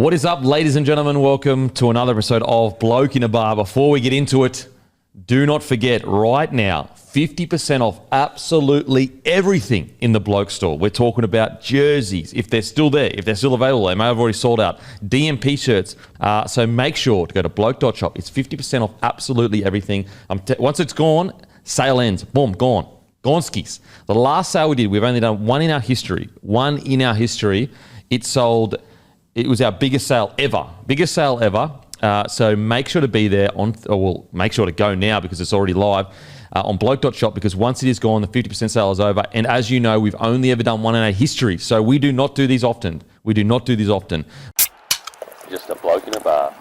What is up, ladies and gentlemen? Welcome to another episode of Bloke in a Bar. Before we get into it, do not forget right now, 50% off absolutely everything in the Bloke store. We're talking about jerseys, if they're still there, if they're still available. They may have already sold out. DMP shirts. So make sure to go to bloke.shop. It's 50% off absolutely everything. Once it's gone, sale ends. Boom, gone. Gone skis. The last sale we did, we've only done one in our history. It sold... It was our biggest sale ever. So make sure to be there make sure to go now because it's already live on bloke.shop, because once it is gone, the 50% sale is over. And as you know, we've only ever done one in our history. So we do not do these often. Just a bloke in a bar.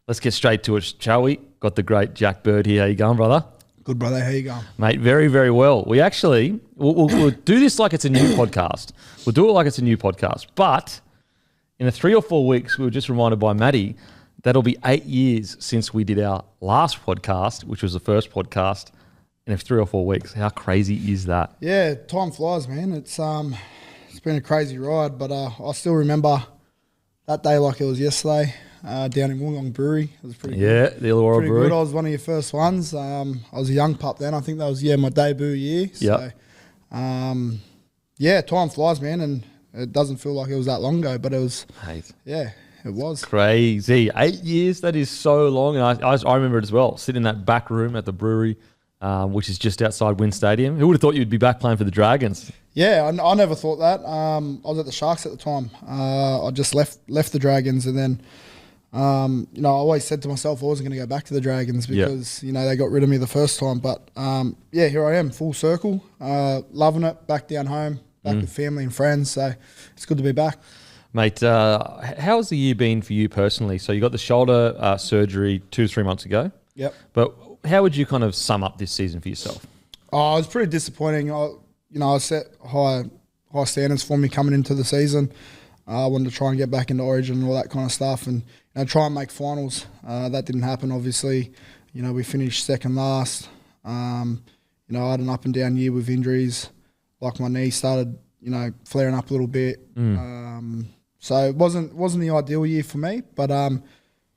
Let's get straight to it, shall we? Got the great Jack Bird here. How you going, brother? Good, brother. How you going? Mate, very, very well. We'll do this like it's a new podcast. We'll do it like it's a new podcast. But in 3 or 4 weeks, we were just reminded by Maddie, that'll be 8 years since we did our last podcast, which was the first podcast, in 3 or 4 weeks. How crazy is that? Yeah, time flies, man. It's been a crazy ride, but I still remember that day like it was yesterday down in Wollongong Brewery. It was pretty good. Yeah, the Illawarra Brewery. Good. I was one of your first ones. I was a young pup then. I think that was, my debut year. Yep. So, time flies, man, and it doesn't feel like it was that long ago, but it was, it was. Crazy. 8 years, that is so long. And I remember it as well, sitting in that back room at the brewery, which is just outside Wynn Stadium. Who would have thought you'd be back playing for the Dragons? Yeah, I never thought that. I was at the Sharks at the time. I just left the Dragons, and then, I always said to myself I wasn't going to go back to the Dragons because, they got rid of me the first time. But, here I am, full circle, loving it, back down home. Back with family and friends, so it's good to be back. Mate, how's the year been for you personally? So you got the shoulder surgery 2 to 3 months ago. Yep. But how would you kind of sum up this season for yourself? Oh, it was pretty disappointing. I set high standards for me coming into the season. I wanted to try and get back into Origin and all that kind of stuff, and try and make finals. That didn't happen, obviously. We finished second last. I had an up and down year with injuries. Like my knee started, flaring up a little bit. So it wasn't the ideal year for me, but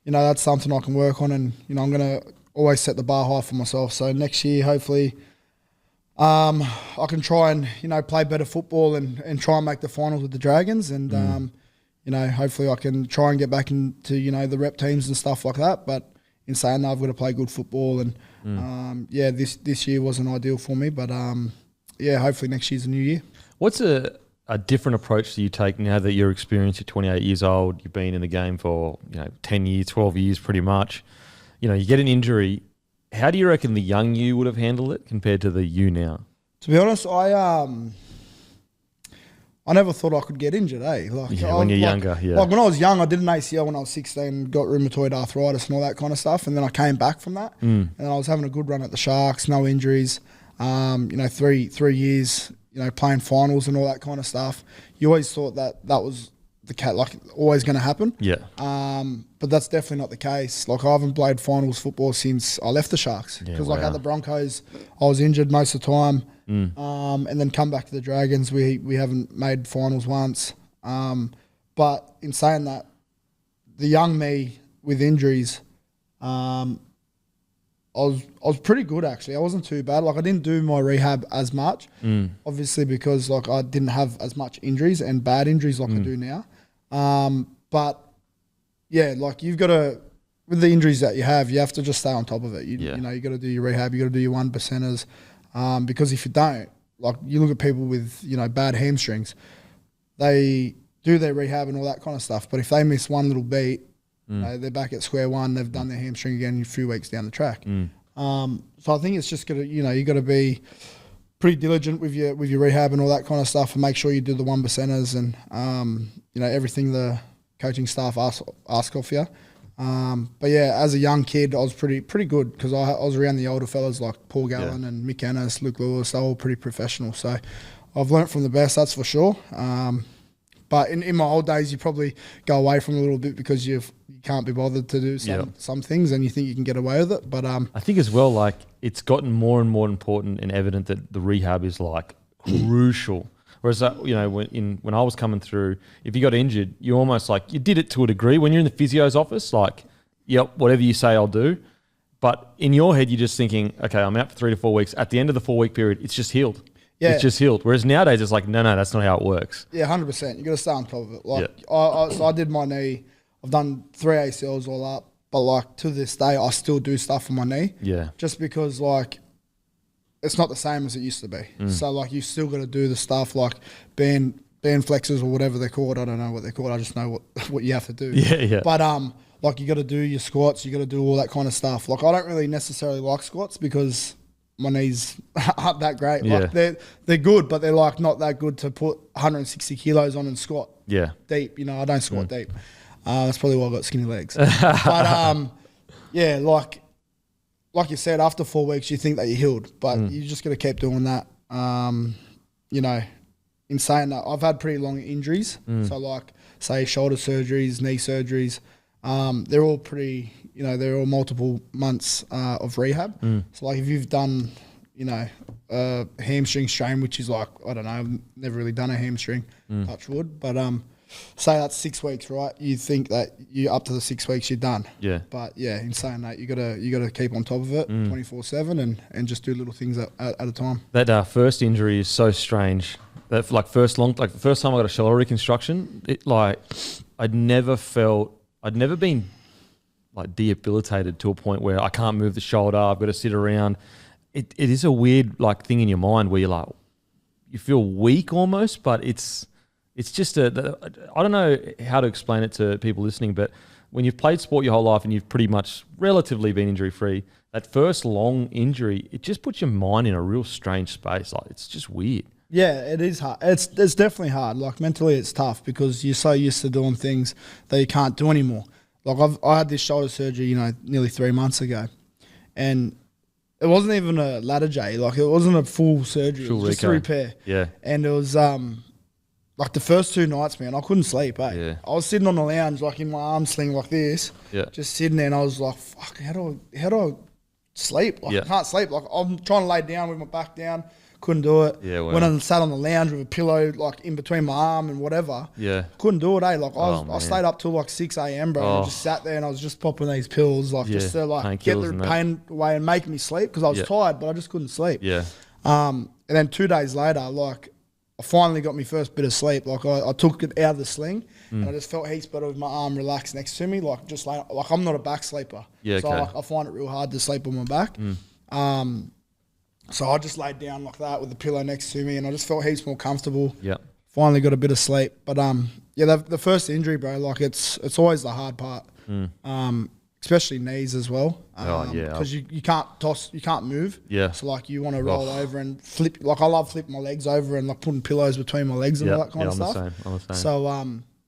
that's something I can work on, and I'm gonna always set the bar high for myself. So next year, hopefully, I can try and play better football and try and make the finals with the Dragons, and hopefully I can try and get back into the rep teams and stuff like that. But in saying that, I've got to play good football, and this year wasn't ideal for me, but hopefully next year's a new year. What's a different approach do you take now that you're experienced, you're 28 years old, you've been in the game for 10 years, 12 years pretty much. You get an injury. How do you reckon the young you would have handled it compared to the you now? To be honest, I never thought I could get injured, when you're younger, Like when I was young, I did an ACL when I was 16, got rheumatoid arthritis and all that kind of stuff, and then I came back from that, and I was having a good run at the Sharks, no injuries. 3 years, playing finals and all that kind of stuff. You always thought that was the cat, like always going to happen. Yeah. But that's definitely not the case. Like I haven't played finals football since I left the Sharks because at the Broncos, I was injured most of the time. And then come back to the Dragons, we haven't made finals once. But in saying that, the young me with injuries, I was pretty good actually. I wasn't too bad. Like I didn't do my rehab as much, obviously because like I didn't have as much injuries and bad injuries like I do now. But yeah, like you've got to, with the injuries that you have to just stay on top of it. You got to do your rehab. You got to do your 1%ers, because if you don't, like you look at people with bad hamstrings, they do their rehab and all that kind of stuff. But if they miss one little beat, they're back at square one. They've done their hamstring again a few weeks down the track. So I think it's just gotta, you got to be pretty diligent with your rehab and all that kind of stuff, and make sure you do the 1%ers and everything the coaching staff ask of you. But yeah, as a young kid, I was pretty good because I was around the older fellas like Paul Gallen and Mick Ennis, Luke Lewis. They're all pretty professional. So I've learnt from the best, that's for sure. But in my old days, you probably go away from a little bit because you can't be bothered to do some things, and you think you can get away with it. But I think as well, like it's gotten more and more important and evident that the rehab is like crucial. Whereas when I was coming through, if you got injured, you almost like you did it to a degree. When you're in the physio's office, like, yep, whatever you say, I'll do. But in your head, you're just thinking, okay, I'm out for 3 to 4 weeks. At the end of the 4-week period, it's just healed. Yeah. It's just healed. Whereas nowadays, it's like, no, that's not how it works. Yeah, 100%. You got to stay on top of it. Like, so I did my knee. I've done 3 ACLs all up, but like to this day, I still do stuff on my knee. Yeah. Just because like it's not the same as it used to be. So like you still got to do the stuff like band flexors or whatever they're called. I don't know what they're called. I just know what you have to do. Yeah. But like you got to do your squats. You got to do all that kind of stuff. Like I don't really necessarily like squats because my knees aren't that great. Like they're good, but they're like not that good to put 160 kilos on and squat. Yeah. Deep. I don't squat deep. That's probably why I've got skinny legs. But yeah, like you said, after 4 weeks, you think that you're healed, but you just got to keep doing that. In saying that, I've had pretty long injuries. So like, say, shoulder surgeries, knee surgeries. They're all pretty, they're all multiple months of rehab. So like if you've done, a hamstring strain, which is like, I don't know, I've never really done a hamstring, touch wood, but say that's 6 weeks, right? You think that you up to the 6 weeks you're done. Yeah. But yeah, in saying that, you gotta keep on top of it 24/7 and just do little things at a time. That first injury is so strange. That the first time I got a shoulder reconstruction, I'd never been like debilitated to a point where I can't move the shoulder. I've got to sit around. It is a weird like thing in your mind where you feel weak almost, but it's just I don't know how to explain it to people listening, but when you've played sport your whole life and you've pretty much relatively been injury free, that first long injury, it just puts your mind in a real strange space. Like it's just weird. Yeah, it is hard. It's definitely hard. Like mentally, it's tough because you're so used to doing things that you can't do anymore. Like I had this shoulder surgery, nearly 3 months ago, and it wasn't even a ladder J. Like it wasn't a full surgery. It was just a repair. Yeah, and it was like the first 2 nights, man, I couldn't sleep. Yeah. I was sitting on the lounge, like in my arm sling like this, just sitting there, and I was like, "Fuck, how do I sleep? Like I can't sleep. Like I'm trying to lay down with my back down." Couldn't do it. Yeah, well. Went and sat on the lounge with a pillow like in between my arm and whatever. Yeah. Couldn't do it, eh? Like I stayed up till like 6 a.m, bro. And just sat there and I was just popping these pills, like just to like get the pain away and make me sleep because I was tired, but I just couldn't sleep. Yeah. And then 2 days later, like I finally got my first bit of sleep. Like I took it out of the sling and I just felt heaps better with my arm relaxed next to me. Like just like I'm not a back sleeper. Yeah. So I find it real hard to sleep on my back. So I just laid down like that with the pillow next to me and I just felt heaps more comfortable. Yeah. Finally got a bit of sleep. But the first injury, bro, like it's always the hard part. Especially knees as well. Because you can't toss, you can't move. Yeah. So like you want to roll over and flip. Like I love flipping my legs over and like putting pillows between my legs and all that kind of stuff. I'm the same. So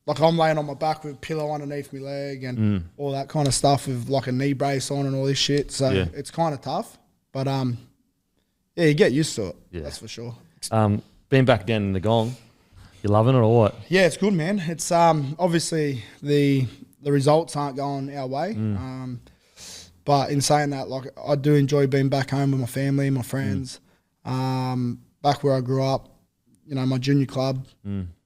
like I'm laying on my back with a pillow underneath my leg and all that kind of stuff with like a knee brace on and all this shit. So it's kind of tough. But yeah, you get used to it. Yeah. That's for sure. Being back down in the gong, you loving it or what? Yeah, it's good, man. It's obviously the results aren't going our way. But in saying that, like I do enjoy being back home with my family, my friends, back where I grew up, my junior club.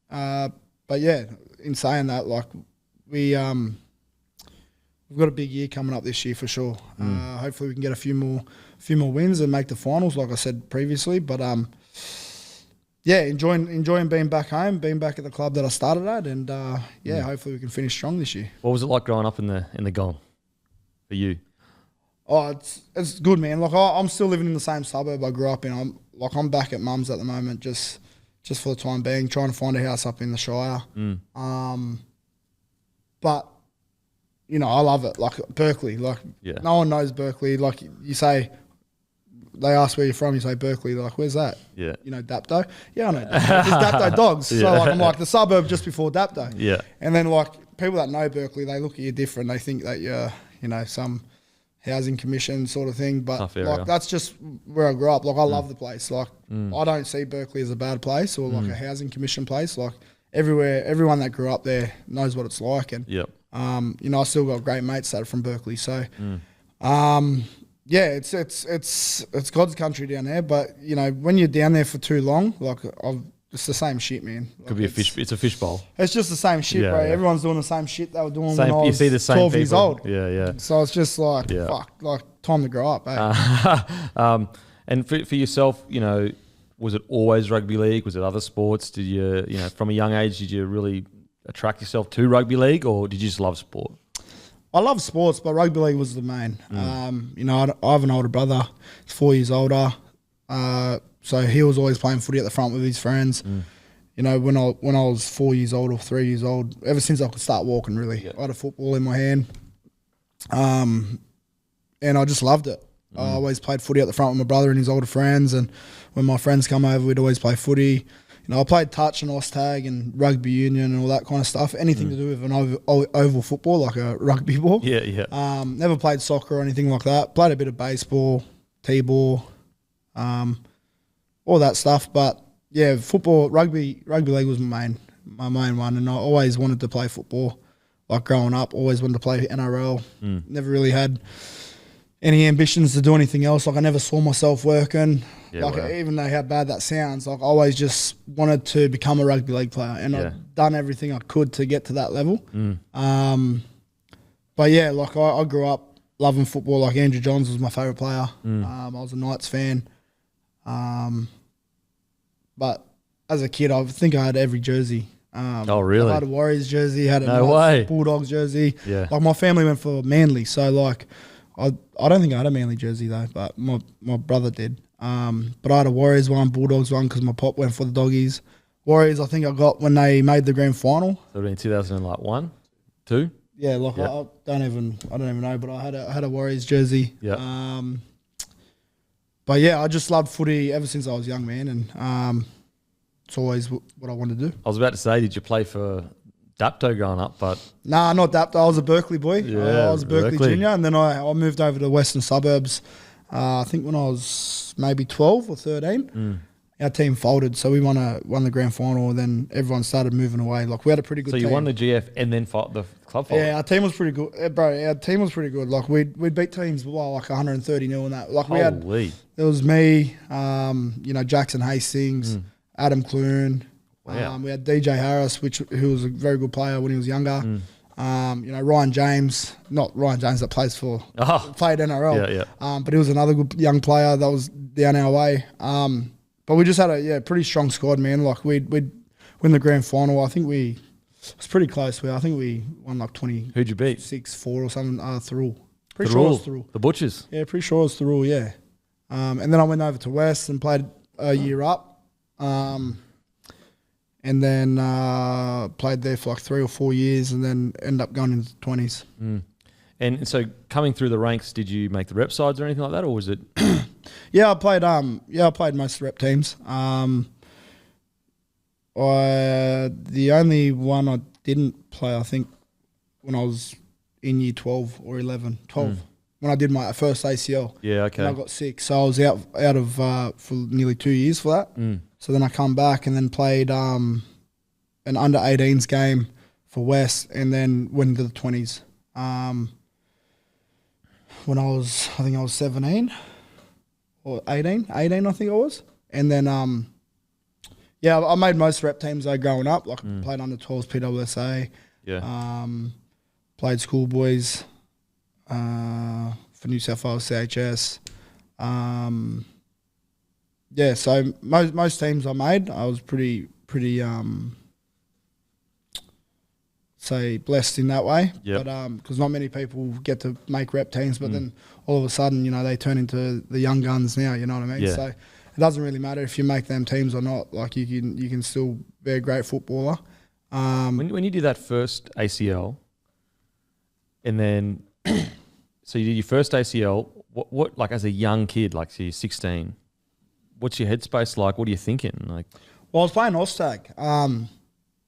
But yeah, in saying that, like we've got a big year coming up this year for sure. Hopefully we can get a few more wins and make the finals, like I said previously. But yeah, enjoying being back home, being back at the club that I started at, and hopefully we can finish strong this year. What was it like growing up in the gong for you? Oh, it's good, man. Like I'm still living in the same suburb I grew up in. I'm back at mum's at the moment, just for the time being, trying to find a house up in the Shire. But I love it. Like Berkeley, no one knows Berkeley. Like you say, they ask where you're from, you say Berkeley. They're like, where's that? Yeah. Dapto? Yeah, I know Dapto. There's Dapto dogs. So I'm like the suburb just before Dapto. Yeah. And then like people that know Berkeley, they look at you different. They think that you're, some housing commission sort of thing. But like that's just where I grew up. Like I love the place. Like I don't see Berkeley as a bad place or like a housing commission place. Like everyone that grew up there knows what it's like. And I still got great mates that are from Berkeley. So yeah, it's God's country down there. But when you're down there for too long, like I've it's the same shit, man. Like, Could be a fish. It's a fishbowl. It's just the same shit, Yeah, bro. yeah. Everyone's doing the same shit they were doing Same, when I you was see the same 12 people. years old. Yeah. So it's just like, Yeah. fuck, like time to grow up, eh? And for yourself, you know, was it always rugby league? Was it other sports? Did you, you know, from a young age, did you really attract yourself to rugby league, or did you just love sport? I love sports, but rugby league was the main. You know, I have an older brother. He's 4 years older. So he was always playing footy at the front with his friends. You know, when I was 4 years old or 3 years old, ever since I could start walking, really, I had a football in my hand, and I just loved it. I always played footy at the front with my brother and his older friends, and when my friends come over, we'd always play footy. You know, I played touch and ice tag and rugby union and all that kind of stuff. Anything to do with an oval football, like a rugby ball. Yeah. Never played soccer or anything like that. Played a bit of baseball, t-ball, all that stuff. But yeah, football, rugby league was my main one, and I always wanted to play football. Like growing up, always wanted to play NRL. Never really had any ambitions to do anything else. Like I never saw myself working. Even though how bad that sounds, like I always just wanted to become a rugby league player, and I've done everything I could to get to that level. But yeah, like I grew up loving football. Like Andrew Johns was my favourite player. I was a Knights fan. But as a kid, I think I had every jersey. Oh, really? I had a Warriors jersey, had a No way. Bulldogs jersey. Yeah. Like my family went for Manly, so like I don't think I had a Manly jersey though, but my brother did. But I had a Warriors one, Bulldogs one, because my pop went for the Doggies. Warriors, I think I got when they made the grand final. So it in 2001, 2. Yeah, like I don't even know, but I had a Warriors jersey. Yeah. But yeah, I just loved footy ever since I was young, man, and it's always what I wanted to do. I was about to say, did you play for Dapto growing up? But Nah, not that. I was a Berkeley boy. Yeah, I was a Berkeley Berkeley. junior, and then I moved over to the western suburbs. I think when I was maybe 12 or 13, our team folded, so we won the grand final, and then everyone started moving away. Like we had a pretty good so team. you won the GF and then fought the club folded? Yeah, our team was pretty good, bro. Our team was pretty good. Like we'd beat teams like 130-0 and that. Like we had, Holy. there was me, you know, Jackson Hastings, Adam Clune. Wow. We had DJ Harris, who was a very good player when he was younger. You know, Ryan James, not Ryan James that played NRL. Yeah. But he was another good young player that was down our way. But we just had a pretty strong squad, man. Like we'd win the grand final. I think it was pretty close. I think we won like 20. Who'd you beat? 6-4 or something. Thirul. Pretty sure it was Thirul. The Butchers. Yeah, pretty sure it was Thirul, yeah. And then I went over to West and played a year up. And then played there for like 3 or 4 years, and then ended up going into the 20s. And so coming through the ranks, did you make the rep sides or anything like that, or was it? Yeah, I played most of the rep teams. The only one I didn't play, I think, when I was in year 12 or 11, 12, when I did my first ACL. Yeah, okay. And I got sick, so I was out of for nearly 2 years for that. So then I come back and then played an under 18s game for West, and then went into the 20s. When I think I was 17 or 18 I think it was. And then, I made most rep teams though growing up. Like played under 12s PWSA. Yeah. Played schoolboys for New South Wales CHS. So most teams I made, I was pretty say blessed in that way. Yep. But because not many people get to make rep teams, but then all of a sudden, you know, they turn into the young guns now. You know what I mean? Yeah. So it doesn't really matter if you make them teams or not. Like you can still be a great footballer. When you did that first ACL, and then so you did your first ACL. What like as a young kid, like so you're 16. What's your headspace like? What are you thinking? Like, well, I was playing Ostag.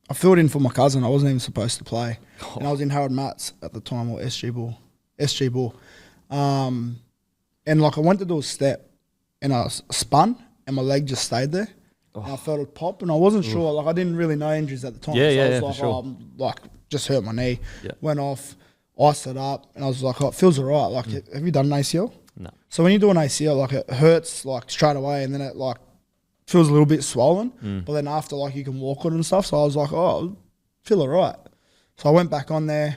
I filled in for my cousin. I wasn't even supposed to play. And I was in Harold Matts at the time, or SG Ball. And like I went to do a step and I spun and my leg just stayed there. And I felt it pop and I wasn't sure. Like I didn't really know injuries at the time. I was like, for sure. like just hurt my knee. Yeah. Went off, iced it up, and I was like, it feels all right. Like, have you done an ACL? no. So when you do an ACL, like it hurts like straight away, and then it like feels a little bit swollen, but then after like you can walk on it and stuff. So I was like, oh, I feel all right. So I went back on there,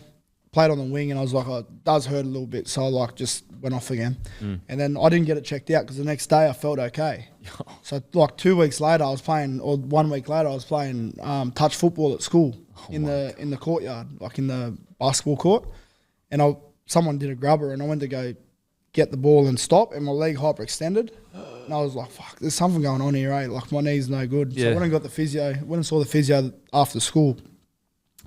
played on the wing, and I was like, oh, it does hurt a little bit. So I like just went off again. And then I didn't get it checked out because the next day I felt okay. So like 2 weeks later I was playing, or 1 week later I was playing touch football at school in the courtyard, like in the basketball court. And someone did a grubber and I went to go get the ball and stop, and my leg hyperextended. And I was like, fuck, there's something going on here, eh? Like my knee's no good. So I went and got the physio, went and saw the physio after school.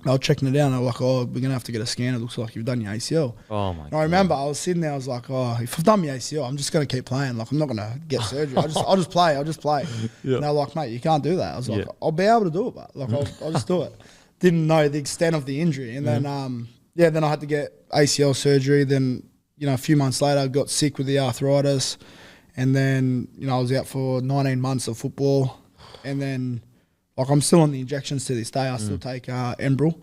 I was checking it out and I was like, oh, we're going to have to get a scan. It looks like you've done your ACL. Oh, my God. And I remember I was sitting there, I was like, oh, if I've done my ACL, I'm just going to keep playing. Like, I'm not going to get surgery. I'll just play. And they're like, mate, you can't do that. I was like, I'll be able to do it, but like, I'll just do it. Didn't know the extent of the injury. And then, then I had to get ACL surgery. Then, a few months later, I got sick with the arthritis. And then, I was out for 19 months of football. And then, like, I'm still on the injections to this day. I still take Enbrel,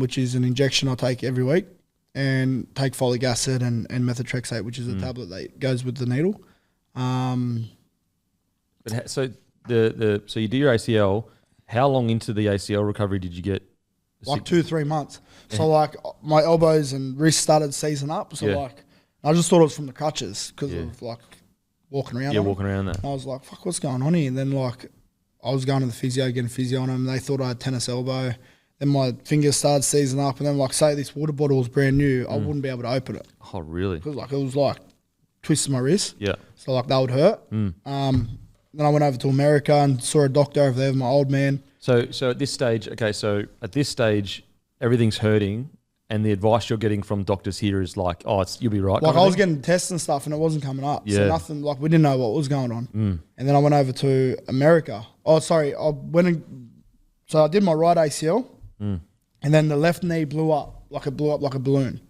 which is an injection I take every week, and take folic acid and methotrexate, which is a tablet that goes with the needle. So so you do your ACL. How long into the ACL recovery did you get? Like 2-3 months. So like my elbows and wrists started seizing up. So like I just thought it was from the crutches because of like walking around. Yeah, walking around that. And I was like, fuck, what's going on here? And then like I was going to the physio, getting physio on them. They thought I had tennis elbow. Then my fingers started seizing up. And then like say this water bottle was brand new, I wouldn't be able to open it. Oh, really? Because like it was like twisting my wrist. Yeah. So like that would hurt. Then I went over to America and saw a doctor over there with my old man. So at this stage, everything's hurting, and the advice you're getting from doctors here is like, oh, you'll be right. Like I was getting tests and stuff, and it wasn't coming up. Yeah. So nothing. Like we didn't know what was going on. And then I went over to America. Oh, sorry. So I did my right ACL, and then the left knee blew up like a balloon.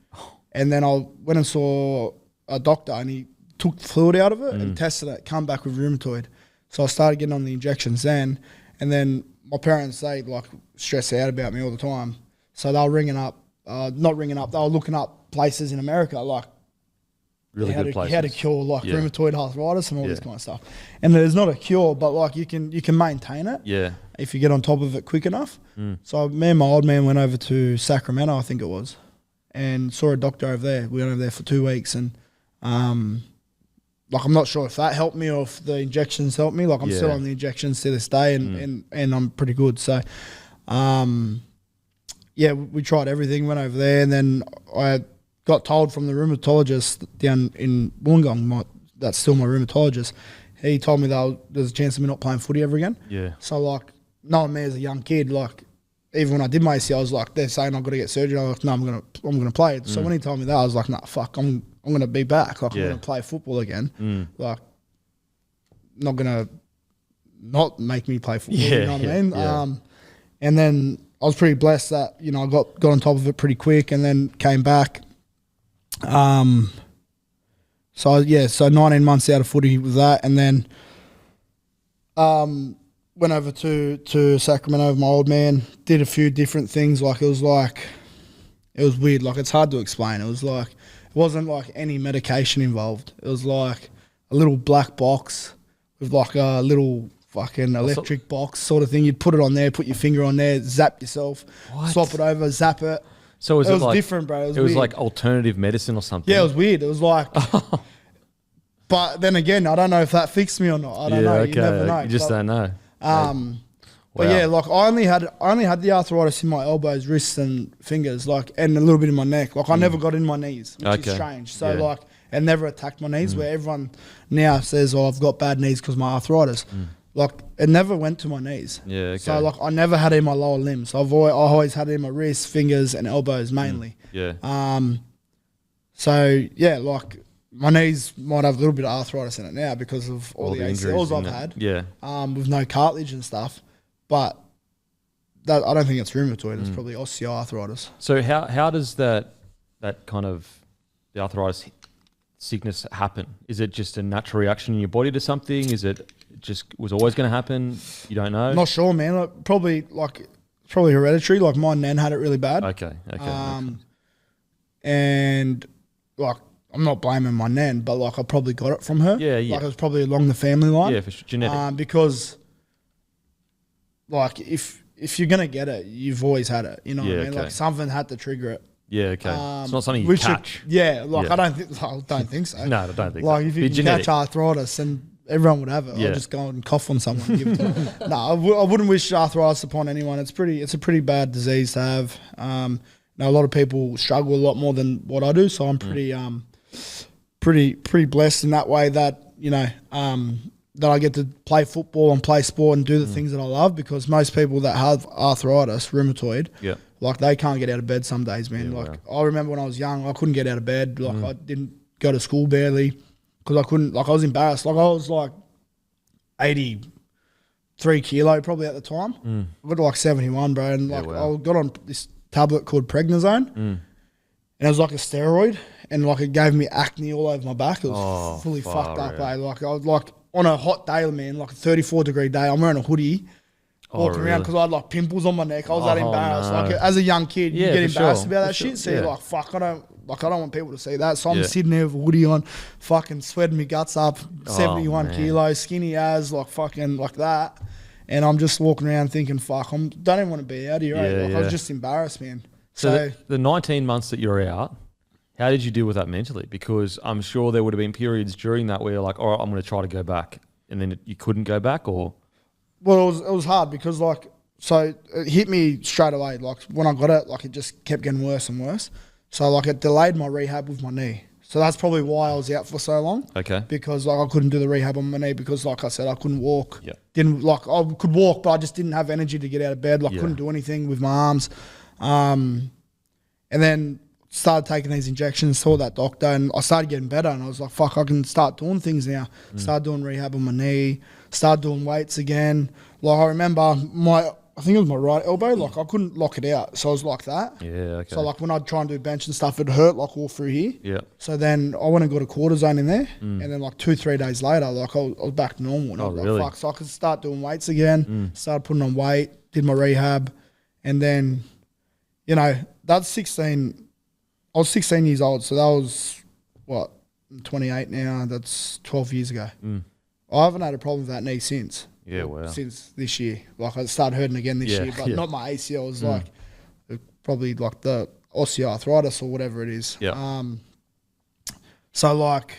And then I went and saw a doctor, and he took fluid out of it and tested it. Come back with rheumatoid. So I started getting on the injections then, and then my parents, they like stress out about me all the time. So they were ringing up, not ringing up, they were looking up places in America, like really good places. How to cure like rheumatoid arthritis and all this kind of stuff. And there's not a cure, but like you can maintain it if you get on top of it quick enough. So me and my old man went over to Sacramento, I think it was, and saw a doctor over there. We went over there for 2 weeks, and like I'm not sure if that helped me or if the injections helped me. Like I'm still on the injections to this day, and I'm pretty good. So, we tried everything. Went over there, and then I got told from the rheumatologist down in Wollongong, that's still my rheumatologist. He told me that there's a chance of me not playing footy ever again. Yeah. So like knowing me as a young kid, like even when I did my ACL, I was like, they're saying I've got to get surgery. I was like, no, I'm gonna play. So when he told me that, I was like, nah, fuck, I'm gonna be back. Like I'm gonna play football again. Like not gonna not make me play football. You know what I mean? Yeah. And then I was pretty blessed that I got on top of it pretty quick, and then came back. So 19 months out of footy with that, and then went over to Sacramento with my old man. Did a few different things. It was weird. Like it's hard to explain. It wasn't like any medication involved. It was like a little black box with like a little fucking electric box sort of thing. You'd put it on there, put your finger on there, zap yourself, swap it over, zap it. So it was like, different, bro. It was like alternative medicine or something. Yeah, it was weird. It was like, but then again, I don't know if that fixed me or not. I don't know. Okay. You never know. You just don't know. But yeah, like I only had the arthritis in my elbows, wrists, and fingers, and a little bit in my neck. Like I never got in my knees, which is strange. So it never attacked my knees. Where everyone now says, "Oh, I've got bad knees because of my arthritis." Like it never went to my knees. Yeah. Okay. So like I never had it in my lower limbs. I always had it in my wrists, fingers, and elbows mainly. Yeah. So yeah, like my knees might have a little bit of arthritis in it now because of all the ACLs I've had. Yeah. With no cartilage and stuff, but that I don't think it's rheumatoid. It's probably osteoarthritis. So how does that kind of the arthritis sickness happen? Is it just a natural reaction in your body to something? Is it just was always going to happen? You don't know? Not sure, man. Like, probably hereditary. Like my nan had it really bad. Okay. And like I'm not blaming my nan, but like I probably got it from her. Yeah. Like it was probably along the family line. Yeah, for sure. Genetic. Because like if you're gonna get it, you've always had it. You know what I mean? Okay. Like something had to trigger it. Yeah, okay. It's not something you catch. I don't think so. No, I don't think like so. if you can catch arthritis, and everyone would have it. Yeah. I'll just go and cough on someone. And give it to them. No, I wouldn't wish arthritis upon anyone. It's a pretty bad disease to have. A lot of people struggle a lot more than what I do, so I'm pretty blessed in that way that that I get to play football and play sport and do the things that I love, because most people that have arthritis, rheumatoid, like they can't get out of bed some days, man. I remember when I was young, I couldn't get out of bed. Like I didn't go to school barely because I couldn't, like I was embarrassed. Like I was like 83 kilo probably at the time. I got to like 71, bro. And like I got on this tablet called Prednisone and it was like a steroid, and like it gave me acne all over my back. It was fully fucked up, eh? Like I was like, on a hot day, man, like a 34-degree day, I'm wearing a hoodie, walking around because I had like pimples on my neck. I was that embarrassed. No. Like as a young kid, you get embarrassed about that shit. So you're like, fuck, I don't want people to see that. So I'm sitting there with a hoodie on, fucking sweating my guts up, 71 kilos, skinny as, like fucking like that. And I'm just walking around thinking, fuck, don't even want to be out here. I was just embarrassed, man. So the 19 months that you're out, how did you deal with that mentally? Because I'm sure there would have been periods during that where you're like, all right, I'm going to try to go back, and then you couldn't go back, or? Well, it was hard because like, so it hit me straight away. Like when I got it, like it just kept getting worse and worse. So like it delayed my rehab with my knee. So that's probably why I was out for so long. Okay. Because like I couldn't do the rehab on my knee because like I said, I couldn't walk. Yeah. I could walk, but I just didn't have energy to get out of bed. Like couldn't do anything with my arms. And then started taking these injections, saw that doctor, and I started getting better, and I was like, fuck, I can start doing things now. Started doing rehab on my knee, started doing weights again. Like I remember I think it was my right elbow, like I couldn't lock it out, so I was like that. Yeah, okay. So like when I'd try and do bench and stuff, it hurt like all through here. Yeah. So then I went and got a cortisone in there, and then like 2-3 days later, like I was back to normal. And I was really? like, fuck, so I could start doing weights again, started putting on weight, did my rehab, and then, that's 16... I was 16 years old, so that was, I'm 28 now, that's 12 years ago. I haven't had a problem with that knee since. Yeah, wow. Since this year. Like, I started hurting again this year, but not my ACL. It was like, probably like the osteoarthritis or whatever it is. Yeah. So, like,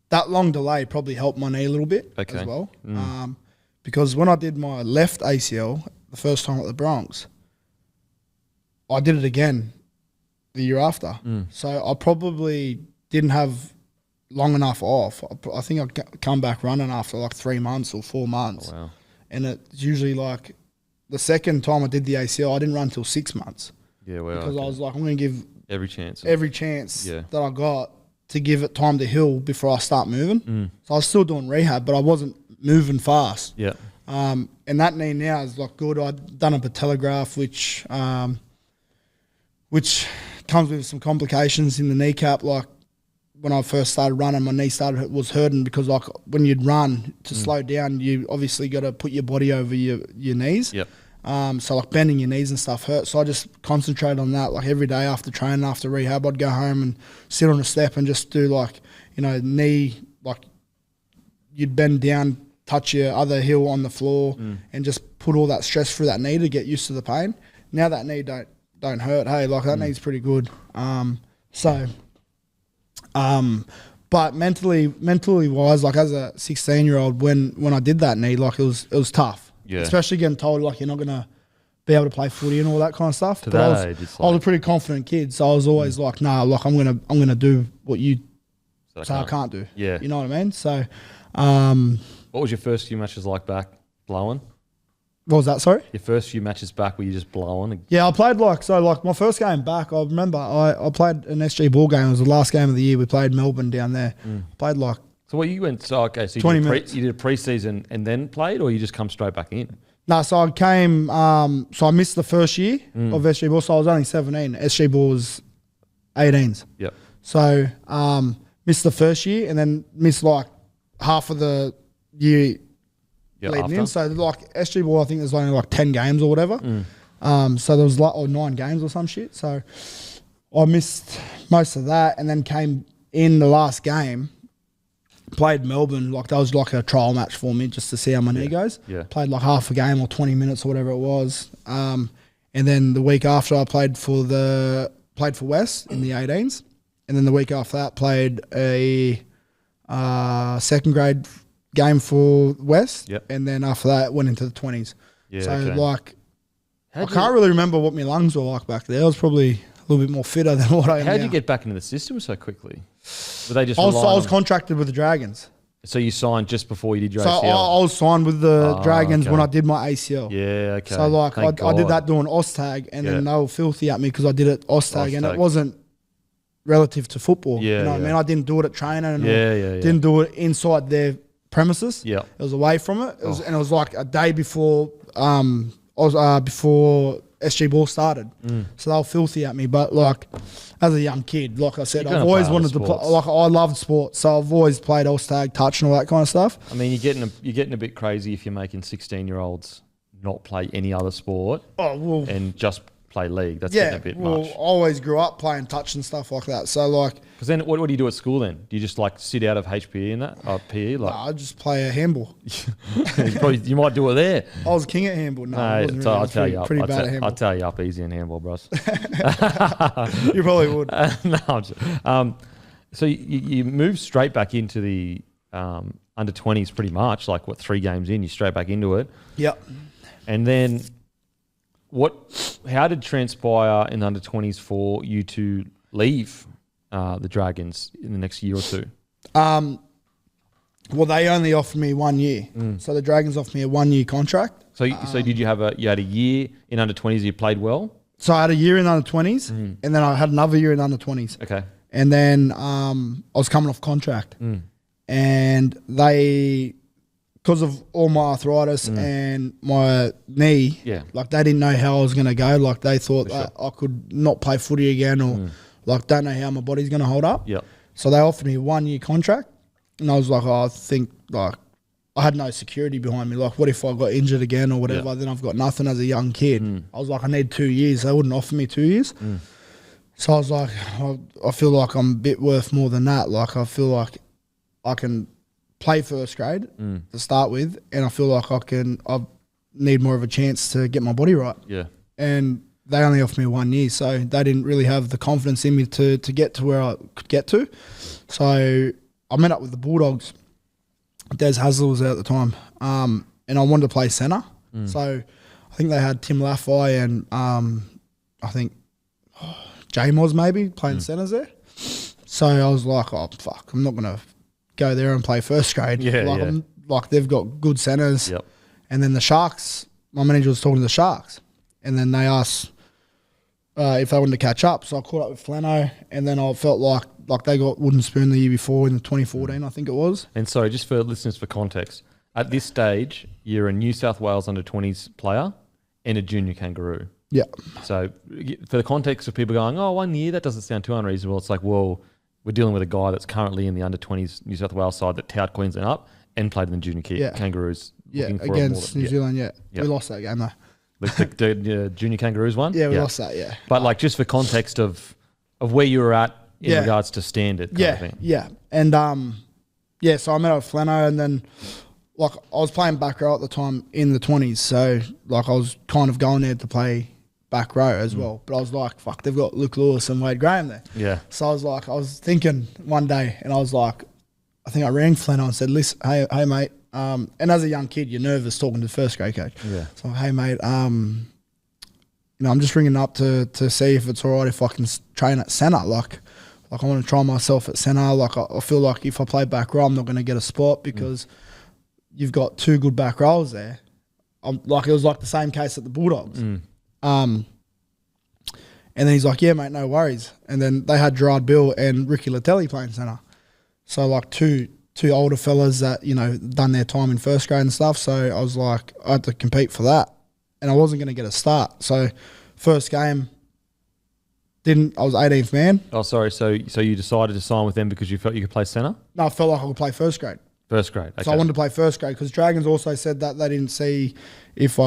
that long delay probably helped my knee a little bit as well. Because when I did my left ACL the first time at the Broncos, I did it again the year after. So I probably didn't have long enough off. I think I'd come back running after like 3 months or 4 months. Oh, wow. And it's usually like the second time I did the ACL, I didn't run till 6 months. Yeah, well, because I was like, I'm going to give every chance that I got to give it time to heal before I start moving. So I was still doing rehab, but I wasn't moving fast. Yeah. And that knee now is like good. I'd done a patellograft, which comes with some complications in the kneecap. Like when I first started running, my knee was hurting because like when you'd run to slow down, you obviously got to put your body over your knees. Yep. So like bending your knees and stuff hurt. So I just concentrated on that. Like every day after training, after rehab, I'd go home and sit on a step and just do like, knee, like you'd bend down, touch your other heel on the floor and just put all that stress through that knee to get used to the pain. Now that knee don't hurt. Hey, like that knee's pretty good. But mentally wise, like as a 16-year-old, when I did that knee, like it was tough. Yeah. Especially getting told like you're not gonna be able to play footy and all that kind of stuff. I was a pretty confident kid, so I was always like, nah, like I'm gonna do what you say I can't do. Yeah. You know what I mean? So what was your first few matches like back blowing? What was that, sorry? Your first few matches back, were you just blowing? Yeah, I played my first game back, I remember I played an SG ball game. It was the last game of the year. We played Melbourne down there. Played like... So what you went... So, okay, so you did a pre-season and then played, or you just come straight back in? No, so I came... so I missed the first year of SG ball, so I was only 17. SG ball was 18s. Yep. So missed the first year and then missed like half of the year... leading in. So like SG ball, I think there's only like 10 games or whatever. So there was like 9 games or some shit. So I missed most of that and then came in the last game, played Melbourne, like that was like a trial match for me just to see how my knee goes. Yeah. Played like half a game or 20 minutes or whatever it was. And then the week after I played for West in the 18s. And then the week after that played a second grade game for West. Yep. And then after that went into the 20s. Yeah, so okay. like I can't really remember what my lungs were like back there. I was probably a little bit more fitter than what I am now. How did you get back into the system so quickly? Were they just I was contracted with the Dragons. So you signed just before you did your So ACL? I was signed with the Dragons okay. when I did my ACL. Yeah, okay. So like Thank I did God. that doing OSTAG, and then Yeah. they were filthy at me because I did it OSTAG, and OSTAG. it wasn't relative to football. Yeah, you know what I mean? I didn't do it at training. Yeah. Didn't do it inside their premises. Yeah. It was away from it. And it was like a day before before SG Ball started. So they were filthy at me. But like as a young kid, like I said, You're I've gonna always play wanted to other play. sports. Like I loved sports, so I've always played OSTAG, touch, and all that kind of stuff. I mean, you're getting a bit crazy if you're making 16-year-olds not play any other sport Oh well. and just play league. That's Yeah, getting a bit well, much. I always grew up playing touch and stuff like that. So like, Because then, what do you do at school then? Do you just like sit out of HPE and that, PE? Like, I just play a handball. you might do it there. I was king at handball. No, I wasn't so really. I I'll was tell you up. pretty bad at I'll handball. tell you up easy in handball, bros. You probably would. No, I'm just, so you moved straight back into the under 20s pretty much, like what, 3 games in, you straight back into it. Yep. And then how did transpire in the under 20s for you to leave the Dragons in the next year or two? Well, they only offered me 1 year. So the Dragons offered me a 1 year contract. So did you had a year in under 20s you played well? So I had a year in under 20s, and then I had another year in under 20s. Okay. And then I was coming off contract. And they, because of all my arthritis and my knee, like they didn't know how I was going to go. Like they thought that I could not play footy again, or like don't know how my body's going to hold up. Yep. So they offered me a 1 year contract, and I was like, I think like I had no security behind me. Like, what if I got injured again or whatever? Yeah. Then I've got nothing as a young kid. I was like, I need 2 years. They wouldn't offer me 2 years. So I was like, I feel like I'm a bit worth more than that. Like I feel like I can play first grade to start with, and I feel like I need more of a chance to get my body right. Yeah. And they only offered me 1 year, so they didn't really have the confidence in me to get to where I could get to. So I met up with the Bulldogs. Des Hasler was there at the time, and I wanted to play centre. So I think they had Tim Laffey and I think J-Moz maybe playing centres there. So I was like, oh, fuck, I'm not going to go there and play first grade. Like they've got good centres. Yep. And then the Sharks, my manager was talking to the Sharks, and then they asked if they wanted to catch up. So I caught up with Flano, and then I felt like they got wooden spoon the year before in 2014, I think it was. And sorry, just for listeners for context, at this stage, you're a New South Wales under 20s player and a junior kangaroo. Yeah. So for the context of people going, 1 year, that doesn't sound too unreasonable. It's like, well, we're dealing with a guy that's currently in the under 20s New South Wales side that touted Queensland up and played in the junior Kangaroos. Yeah, looking for against New Zealand, Yep. We lost that game though. The junior Kangaroos one? Yeah, we lost that, yeah. But like just for context of where you were at in regards to standard kind of thing. Yeah. And so I met up with Flano, and then like I was playing back row at the time in the 20s, so like I was kind of going there to play back row as well. But I was like, fuck, they've got Luke Lewis and Wade Graham there. Yeah. So I was thinking one day, and I was like, I think I rang Flano and said, listen, hey mate, and as a young kid, you're nervous talking to the first grade coach. Yeah. So hey mate, I'm just ringing up to see if it's all right if I can train at centre. Like I want to try myself at centre. Like I feel like if I play back row, I'm not going to get a spot because you've got 2 good back rows there. It was like the same case at the Bulldogs. And then he's like, yeah, mate, no worries. And then they had Gerard Bill and Ricky Latelli playing centre. So like two older fellas that, done their time in first grade and stuff. So I was like, I had to compete for that. And I wasn't going to get a start. So first game, I was 18th man. Oh, sorry. So you decided to sign with them because you felt you could play centre? No, I felt like I could play first grade. First grade. Okay. So I wanted to play first grade because Dragons also said that they didn't see if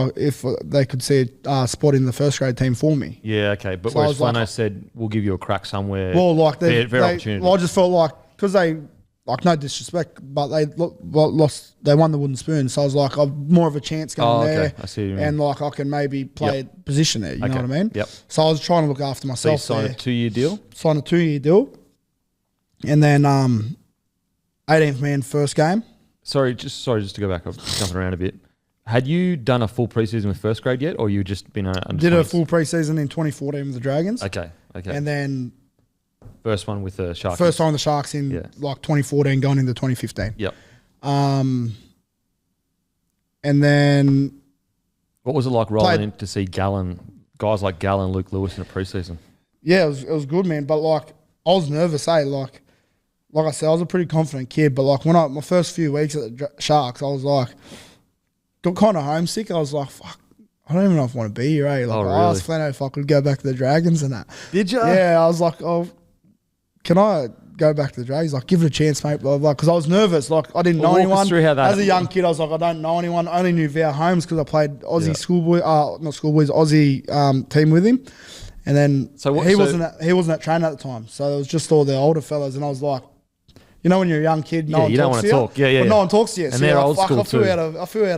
they could see a spot in the first grade team for me. Yeah, okay. But So I whereas was Flano said, we'll give you a crack somewhere. Well, like fair opportunity. well, I just felt like because they like no disrespect, but they lost. They won the wooden spoon, so I was like, I've more of a chance going there. I see what you mean. And like I can maybe play a position there. You know what I mean? Yep. So I was trying to look after So you myself. signed a 2-year deal? Signed a 2-year deal, and then 18th man first game. Sorry, just to go back, I'm jumping around a bit. Had you done a full preseason with first grade yet, or you just been under Did 20s? a full preseason in 2014 with the Dragons. Okay. And then First one with the Sharks. first time with the Sharks in like 2014, going into 2015. Yep. And then What was it like rolling in to see guys like Gallen, Luke Lewis in a preseason? yeah, it was good, man. But like I was nervous, like I said, I was a pretty confident kid. But like when my first few weeks at the Sharks, I was like got kind of homesick. I was like, fuck, I don't even know if I want to be here. Like Oh, I really? asked Flano if I could go back to the Dragons and that. Did you? Yeah, I was like, oh, can I go back to the Dragons? Like, give it a chance, mate. Blah, blah, blah. Because I was nervous. Like, I didn't know Walk us anyone. through how that- As a young kid, I was like, I don't know anyone. I only knew Val Holmes because I played Aussie schoolboy, not schoolboys, Aussie team with him. And then he wasn't at training at the time. So it was just all the older fellas. And I was like, you know, when you're a young kid, no one you don't talks want to to you. talk. Yeah. But no one talks to you. And so they're you're old like, school I feel too.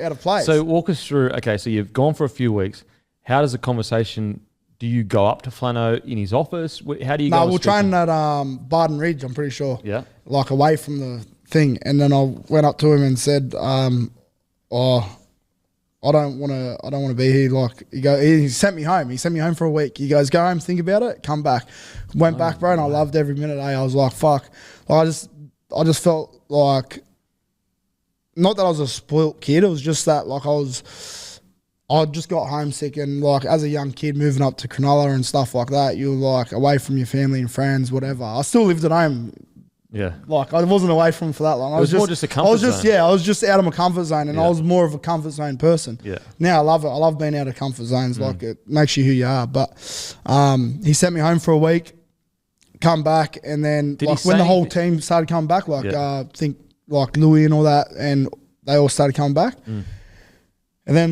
out of place. So walk us through, okay, so you've gone for a few weeks. How does the conversation, do you go up to Flano in his office? How do you go? No, and we're speak to him? training at Barden Ridge, I'm pretty sure. Yeah. Like away from the thing. And then I went up to him and said, I don't want to be here. Like he sent me home. He sent me home for a week. He goes, go home, think about it, come back. Went back, bro, and I loved every minute. I was like, fuck. Like, I just felt like, not that I was a spoilt kid. It was just that like I just got homesick, and like as a young kid moving up to Cronulla and stuff like that, you're like away from your family and friends, whatever. I still lived at home. Yeah. Like I wasn't away from for that long. It was more just a comfort zone. I was just out of my comfort zone, and I was more of a comfort zone person. Yeah. Now I love it. I love being out of comfort zones. Like it makes you who you are. But he sent me home for a week, come back, and then Did like he when the say whole anything? team started coming back, like I think like Louis and all that, and they all started coming back. And then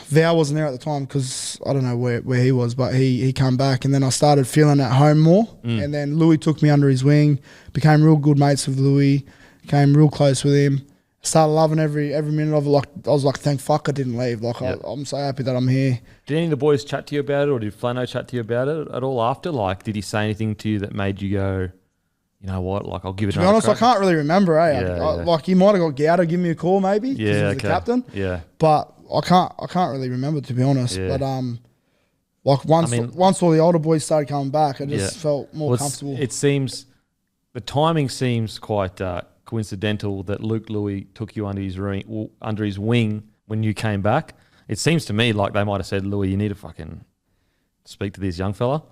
Val wasn't there at the time because I don't know where he was, but he came back, and then I started feeling at home more. And then Louis took me under his wing, became real good mates with Louis, became real close with him. Started loving every minute of it. Like I was like, thank fuck I didn't leave. Like I'm so happy that I'm here. Did any of the boys chat to you about it, or did Flano chat to you about it at all after? Like, did he say anything to you that made you go, you know what, like I'll give it To be honest, I can't really remember. Yeah. Like he might have got Gowda give me a call maybe because he was the captain. Yeah. But I can't really remember, to be honest. Yeah. But like once all the older boys started coming back, I just felt more comfortable. It seems the timing seems quite coincidental that Luke Louis took you under his wing when you came back. It seems to me like they might have said, Louis, you need to fucking speak to this young fella.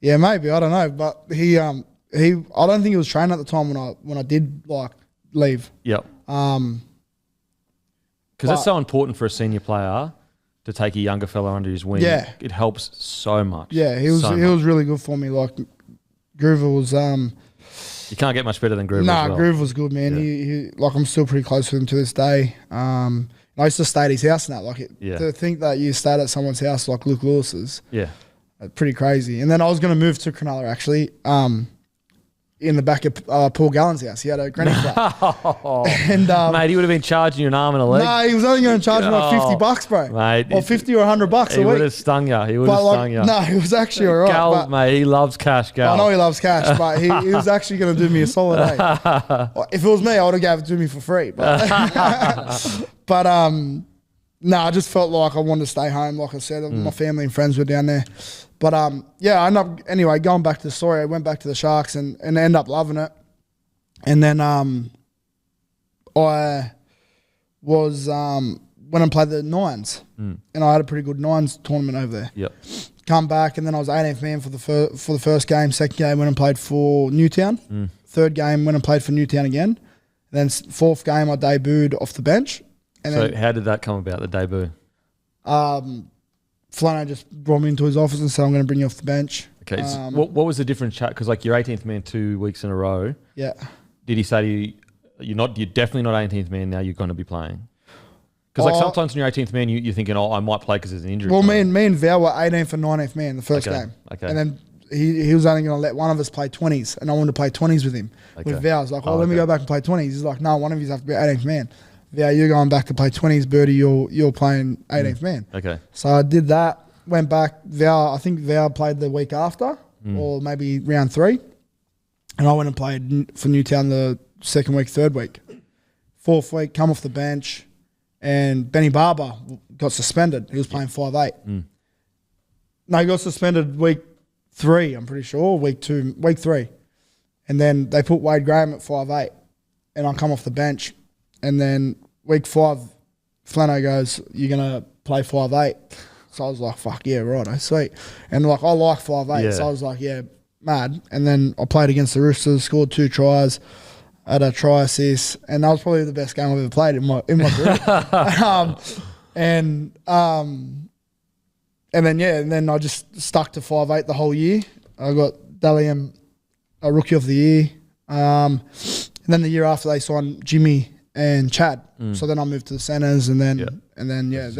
Yeah, maybe, I don't know, but he I don't think he was training at the time when I did like leave. Yep. Because that's so important for a senior player to take a younger fella under his wing. Yeah. It helps so much. Yeah, he was really good for me. Like Groover was You can't get much better than Groover. Nah, as well. Groove was good, man. Yeah. He like I'm still pretty close with him to this day. I used to stay at his house and that. Like to think that you stayed at someone's house like Luke Lewis's, pretty crazy. And then I was going to move to Cronulla actually. In the back of Paul Gallen's house, he had a granny flat. And mate, he would have been charging you an arm and a leg. No, he was only going to charge me like $50, bro. Mate, or 50 or $100 a week. He would have sung you. He would have sung you. No, he was actually all right. Gal, mate, he loves cash, Gal. I know he loves cash, but he was actually going to do me a solid. If it was me, I would have gave it to me for free. But, no, I just felt like I wanted to stay home. Like I said, my family and friends were down there. But I ended up, anyway, going back to the story, I went back to the Sharks and ended up loving it. And then I was, when I played the Nines, and I had a pretty good Nines tournament over there. Yep. Come back, and then I was 18th man for the first game. Second game, went and played for Newtown. Third game, went and played for Newtown again. And then fourth game, I debuted off the bench. And so then, how did that come about, the debut? Flano just brought me into his office and said, I'm going to bring you off the bench. Okay. What was the different chat? Because like you're 18th man 2 weeks in a row. Yeah. Did he say to you, You're definitely not 18th man now. You're going to be playing. Because like sometimes when you're 18th man, you're thinking, oh, I might play because there's an injury. Well, me and Val were 18th and 19th man the first game. Okay. And then he was only going to let one of us play 20s, and I wanted to play 20s with him. Okay. With Val, I was like, let me go back and play 20s. He's like, no, one of you have to be 18th man. Val, you're going back to play 20s. Birdie, you're playing 18th man. Okay. So I did that, went back. I think Val played the week after, or maybe round 3. And I went and played for Newtown the second week, third week. Fourth week, come off the bench, and Benny Barber got suspended. He was playing 5'8". No, he got suspended week 3, I'm pretty sure, week 3. And then they put Wade Graham at 5'8", and I come off the bench. And then week 5, Flano goes, you're going to play 5'8". So I was like, fuck yeah, righto, sweet. And like, I like 5'8", so I was like, yeah, mad. And then I played against the Roosters, scored 2 tries, had a try assist, and that was probably the best game I've ever played in my career. And then I just stuck to 5'8" the whole year. I got Dalian a Rookie of the Year. And then the year after they signed Jimmy and Chad. So then I moved to the centres, and then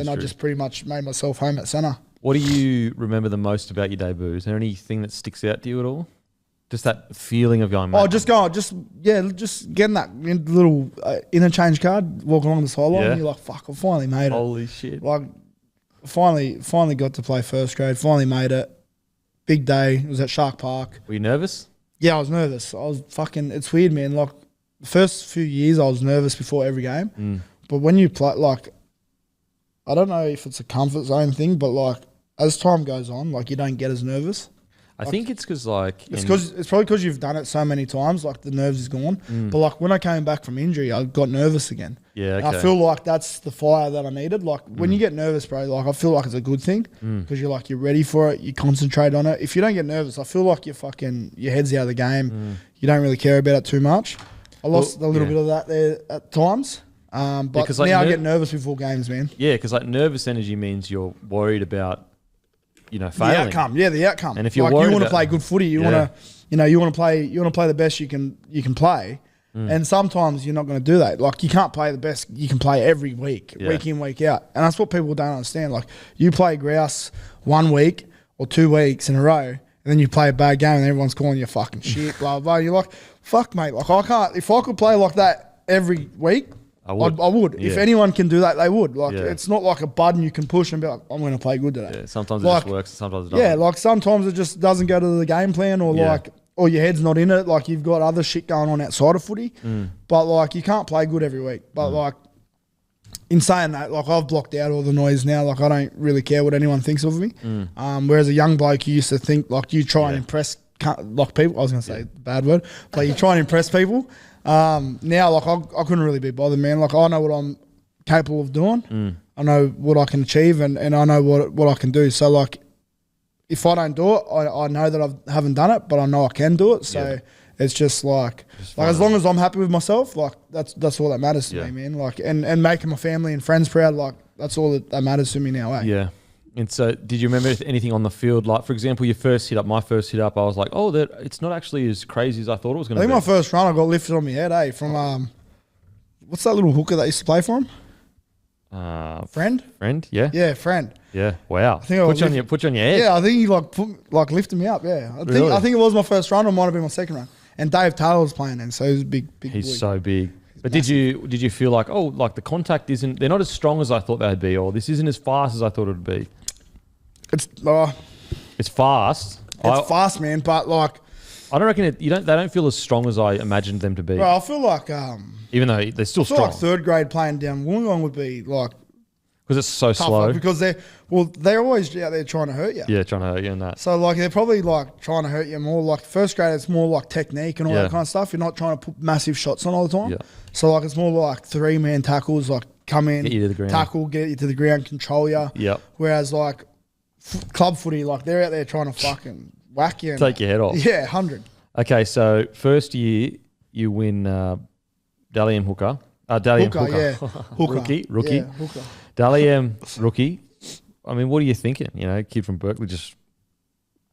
I just pretty much made myself home at centre. What do you remember the most about your debut? Is there anything that sticks out to you at all? Just that feeling of going, just getting that little interchange card, walking along the sideline, and you're like, fuck, I finally made it. Holy shit. Like, finally got to play first grade, finally made it. Big day. It was at Shark Park. Were you nervous? Yeah, I was nervous. It's weird, man. Like, the first few years I was nervous before every game. But when you play, like, I don't know if it's a comfort zone thing, but like, as time goes on, like, you don't get as nervous. I think it's because like it's probably because you've done it so many times, like the nerves is gone. But like when I came back from injury, I got nervous again. Yeah, okay. And I feel like that's the fire that I needed. Like when you get nervous, bro, like I feel like it's a good thing because you're ready for it. You concentrate on it. If you don't get nervous, I feel like your head's out of the game. You don't really care about it too much. I lost a little bit of that there at times. But now I get nervous before games, man. Yeah, because like nervous energy means you're worried about, failing. The outcome. Yeah, the outcome. And if you're like you want to play good footy, you want to play the best you can play. And sometimes you're not going to do that. Like you can't play the best you can play every week, week in, week out. And that's what people don't understand. Like you play grouse 1 week or 2 weeks in a row, and then you play a bad game and everyone's calling you fucking shit, blah, blah. You're like, fuck, mate. Like I can't. If I could play like that every week, I would. Yeah. If anyone can do that, they would. Like it's not like a button you can push and be like, I'm going to play good today. Yeah, sometimes it just works, sometimes it doesn't. Yeah, like sometimes it just doesn't go to the game plan, or or your head's not in it. Like you've got other shit going on outside of footy, but like you can't play good every week. But like in saying that, like I've blocked out all the noise now. Like I don't really care what anyone thinks of me. Whereas a young bloke, you used to think like you try and impress like people. I was going to say a bad word, but you try and impress people. Now, like I couldn't really be bothered, man. Like I know what I'm capable of doing. I know what I can achieve, and I know what I can do. So like, if I don't do it, I know that I haven't done it, but I know I can do it. So it's just like as long as I'm happy with myself, like that's all that matters to me, man. Like and making my family and friends proud, like that's all that matters to me now. Yeah. And so, did you remember anything on the field? Like, for example, my first hit up, I was like, oh, it's not actually as crazy as I thought it was going to be. I think my first run, I got lifted on my head, from, what's that little hooker that used to play for him? Friend? Friend, yeah. Yeah, Friend. Yeah, wow. I think put you on your head. Yeah, I think he lifted me up, yeah. I think it was my first run, or it might have been my second run. And Dave Taylor was playing then, so he was a big He's boy. So big. But did you feel like, oh, like the contact they're not as strong as I thought they'd be, or this isn't as fast as I thought it would be? It's fast. It's fast, man. But like, I don't reckon they don't feel as strong as I imagined them to be. Bro, I feel like even though they're still strong. Like third grade playing down Wollongong would be like because it's so slow. Because they're always out there trying to hurt you. Yeah, trying to hurt you and that. So like they're probably like trying to hurt you more. Like first grade, it's more like technique and all that kind of stuff. You're not trying to put massive shots on all the time. Yeah. So like it's more like 3-man tackles, like come in, get you to the ground. Tackle, get you to the ground, control you. Yeah. Whereas like club footy, like they're out there trying to fucking whack you. Take your head off. Yeah, 100. Okay, so first year you win Dalian Hooker. Dalian Hooker. Yeah. Hooker. Rookie. Yeah, Hooker. Dalian rookie. I mean, what are you thinking? Kid from Berkeley just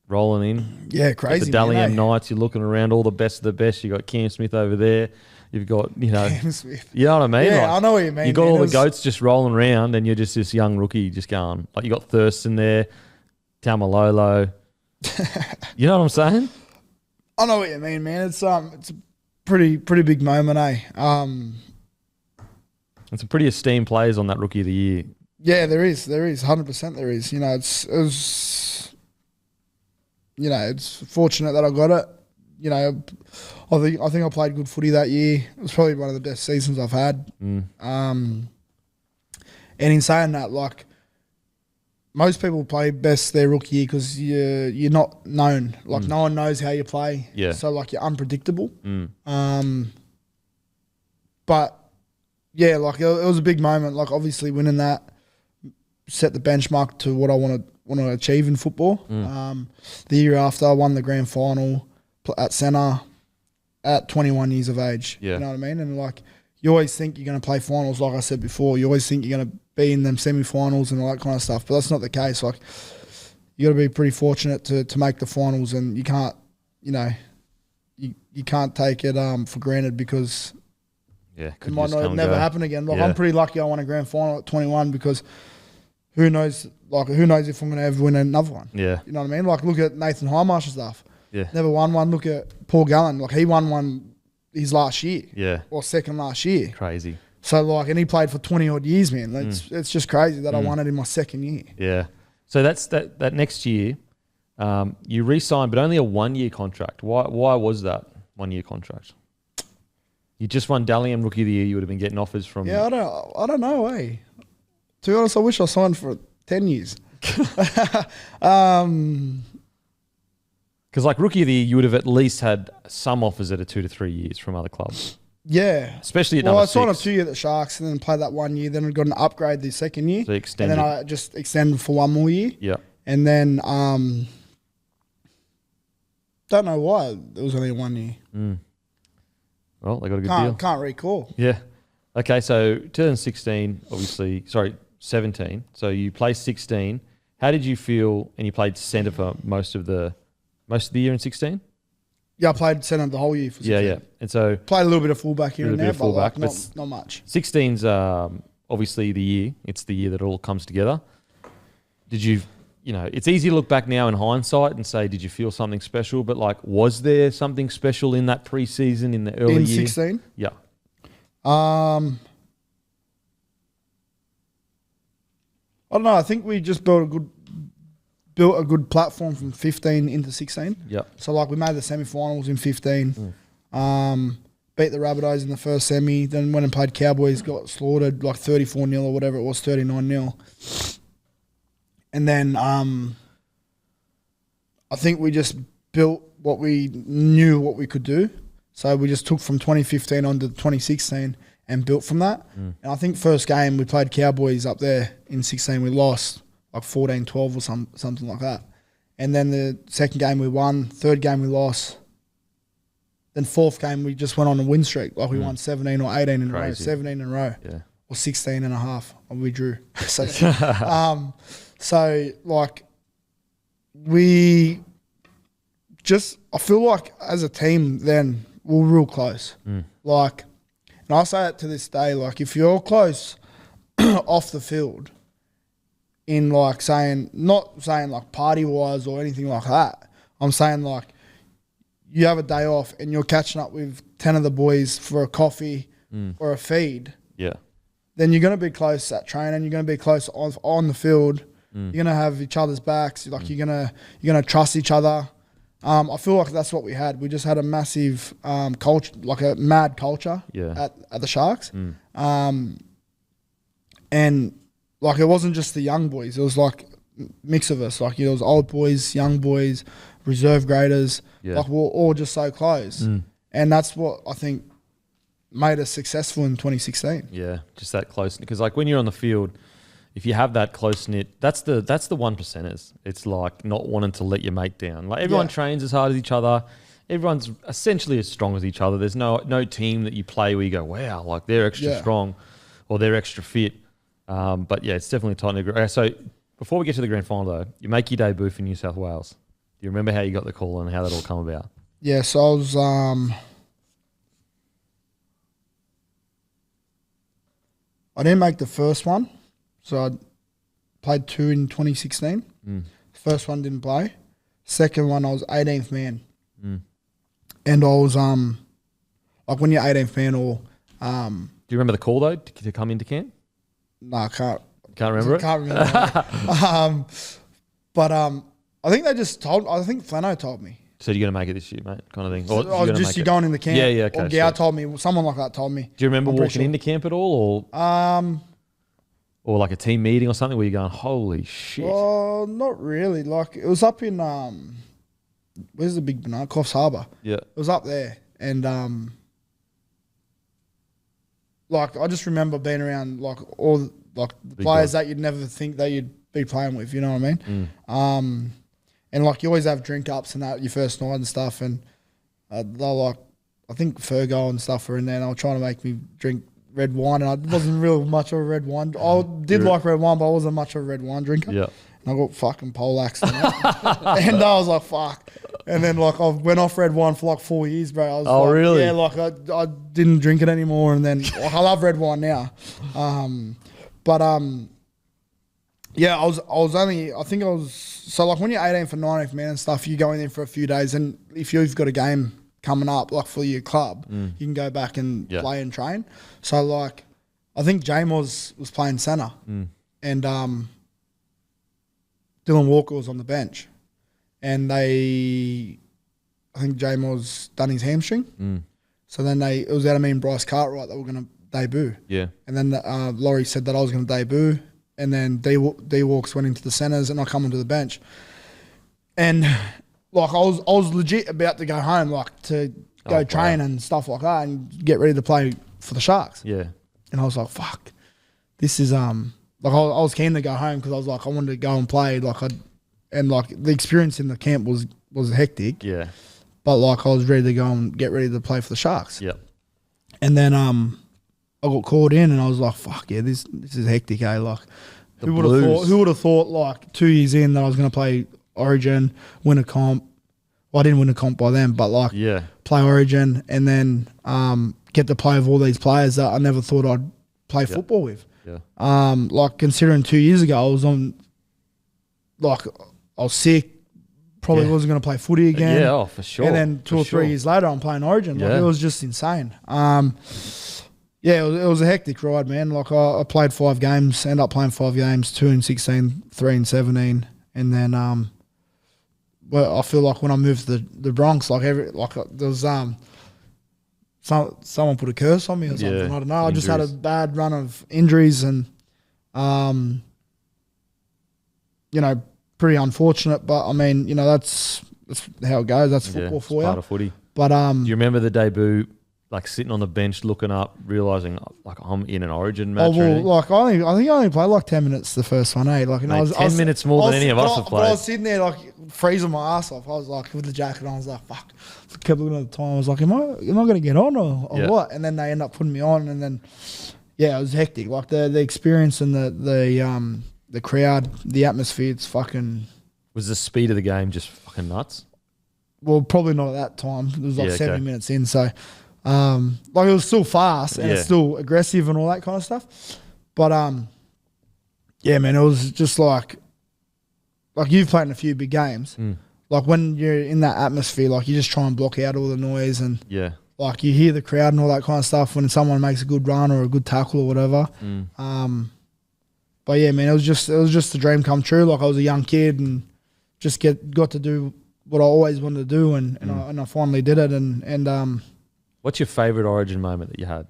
rolling in. Yeah, crazy. The Dalian Knights, you're looking around, all the best of the best. You got Cam Smith over there. You've got, you know, Cam Smith. you know what I mean? Yeah, I know what you mean. You got man. all the goats just rolling around, and you're just this young rookie just going. Like you got Thurston there, Tamalolo. You know what I'm saying? I know what you mean, man. It's a pretty big moment, eh? It's some pretty esteemed players on that Rookie of the Year. Yeah, there is 100% there is. You know, it's fortunate that I got it. You know, I think I played good footy that year. It was probably one of the best seasons I've had. And in saying that, like, most people play best their rookie year because you're not known. Like, no one knows how you play. Yeah. So, like, you're unpredictable. But, yeah, like, it was a big moment. Like, obviously winning that set the benchmark to what I want to achieve in football. The year after, I won the grand final at centre at 21 years of age. Yeah. You know what I mean? And, like, you always think you're going to play finals, like I said before. You always think you're going to be in them semi-finals and all that kind of stuff. But that's not the case. Like, you got to be pretty fortunate to make the finals, and you can't, you know, you can't take it for granted because it might not never happen again. Like, I'm pretty lucky I won a grand final at 21 because who knows if I'm going to ever win another one. Yeah. You know what I mean? Like, look at Nathan Highmarsh's stuff. Yeah. Never won one. Look at Paul Gallen. Like, he won one his last year. Yeah. Or second last year. Crazy. So, like, and he played for 20 odd years, man. It's just crazy that I won it in my second year. Yeah. So that's that next year, you re-signed, but only a 1 year contract. Why was that 1 year contract? You just won Dally M Rookie of the Year. You would have been getting offers from. Yeah, I don't know, eh? To be honest, I wish I signed for 10 years. Because like Rookie of the Year, you would have at least had some offers that are 2 to 3 years from other clubs. Yeah. Especially at number 6. number I signed a 2 year at the Sharks and then played that 1 year. Then I got an upgrade the second year. So you extended. And then I just extended for 1 more year. Yeah. And then, don't know why it was only 1 year. Well, they got a good deal. Can't recall. Yeah. Okay, so 2016, obviously, 17. So you played 16. How did you feel? And you played centre for most of the year in 16? Yeah, I played centre the whole year for 16. Yeah. And so played a little bit of fullback here and there, but fullback, like not much. 16's obviously the year. It's the year that it all comes together. Did you know, it's easy to look back now in hindsight and say, did you feel something special? But like, was there something special in that preseason in the early year? In 16? Yeah. I don't know. I think we just built a good platform from 15 into 16. Yeah. So like we made the semi-finals in 15. Beat the Rabbitohs in the first semi. Then went and played Cowboys, got slaughtered like 34-0 or whatever it was, 39-0. And then I think we just built what we knew what we could do. So we just took from 2015 on to 2016 and built from that. And I think first game we played Cowboys up there in 16, we lost like 14-12 or something like that. And then the second game we won, third game we lost. Then fourth game we just went on a win streak. Like we won 17 or 18 in a row, 17 in a row. Yeah. Or 16 and a half. And we drew. So like we just, I feel like as a team then we're real close. Like, and I say it to this day, like if you're close off the field in like not saying like party wise or anything like that. I'm saying like you have a day off and you're catching up with 10 of the boys for a coffee or a feed. Yeah. Then you're going to be close at training. You're going to be close on the field. You're going to have each other's backs. Like you're going to trust each other. I feel like that's what we had. We just had a massive culture, like a mad culture at the Sharks. And like it wasn't just the young boys. It was like a mix of us. Like it was old boys, young boys, reserve graders. Like we're all just so close. And that's what I think made us successful in 2016. Yeah, just that close. Because like when you're on the field, if you have that close knit, that's the 1%ers. It's like not wanting to let your mate down. Like everyone trains as hard as each other. Everyone's essentially as strong as each other. There's no team that you play where you go, wow, like they're extra strong or they're extra fit. But yeah, it's definitely tight knit group. So before we get to the grand final though, you make your debut for New South Wales. Do you remember how you got the call and how that all come about? Yeah, so I was I didn't make the first one, so I played 2 in 2016. First one didn't play. Second one, I was 18th man. And I was like when you're 18th man or Do you remember the call though to come into camp? no, I can't. Can't remember it. Can't remember. But I think they just told. I think Flano told me. So you're gonna make it this year, mate, kind of thing. Or I was just you going in the camp. Yeah, okay. Or Gow told me. Someone like that told me. Do you remember I'm pretty walking sure. into camp at all, or like a team meeting or something where you're going, holy shit? Well, not really. Like it was up in where's the big banana? Coffs Harbour. Yeah. It was up there, and like I just remember being around like all the players that you'd never think that you'd be playing with. You know what I mean? And like you always have drink ups and that your first night and stuff, and they're like, I think Fergo and stuff were in there, and they were trying to make me drink red wine, and I wasn't real much of a red wine. I did like red wine, but I wasn't much of a red wine drinker. Yeah. And I got fucking poleaxed and I was like, fuck. And then like I went off red wine for like 4 years, bro. I was like, really? Yeah, like I didn't drink it anymore, and then like, I love red wine now. Yeah, I was only, I think I was, so like when you're 18 for 19th man and stuff, you go in there for a few days, and if you've got a game coming up, like for your club, you can go back and play and train. So like, I think Jamos was playing centre, and Dylan Walker was on the bench, and I think Jamos done his hamstring. So then it was out of me and Bryce Cartwright that were going to debut. Yeah. And then Laurie said that I was going to debut. And then D-Walks went into the centres, and I come onto the bench. And like I was legit about to go home, like to go train and stuff like that, and get ready to play for the Sharks. Yeah. And I was like, fuck, this is like I was keen to go home because I was like I wanted to go and play and the experience in the camp was hectic. Yeah. But like I was ready to go and get ready to play for the Sharks. Yep. And then I got called in, and I was like, fuck yeah, this is hectic, eh? Like, who would have thought like 2 years in that I was going to play Origin, win a comp. Well, I didn't win a comp by then, but like play Origin, and then get to play with all these players that I never thought I'd play football with. Yeah. Like considering 2 years ago I was sick, probably wasn't going to play footy again. Yeah, for sure. And then 2 or 3 years later I'm playing Origin. Like, it was just insane. Yeah, it was a hectic ride, man. Like I played 5 games, ended up playing 5 games, 2 in 16, 3 in 17, and then well, I feel like when I moved to the Bronx, there was someone put a curse on me or something. I don't know. I just had a bad run of injuries, and pretty unfortunate. But I mean, that's how it goes. That's football for you. Part of footy. But do you remember the debut? Like sitting on the bench, looking up, realizing like I'm in an Origin match. Oh well, like I think I only played like 10 minutes the first one. Like, and Mate, 10 minutes more than any of us have played. But I was sitting there like freezing my ass off. I was like with the jacket on. I was like, fuck. I kept looking at the time. I was like, am I going to get on or what? And then they end up putting me on, and then it was hectic. Like the experience and the crowd, the atmosphere. It's fucking. Was the speed of the game just fucking nuts? Well, probably not at that time. It was like 70 minutes in, so. Like it was still fast and it's still aggressive and all that kind of stuff. But yeah, man, it was just like you've played in a few big games. Like when you're in that atmosphere, like you just try and block out all the noise, and like you hear the crowd and all that kind of stuff when someone makes a good run or a good tackle or whatever. But yeah, man, it was just a dream come true. Like I was a young kid and just got to do what I always wanted to do, and I finally did it. And what's your favourite Origin moment that you had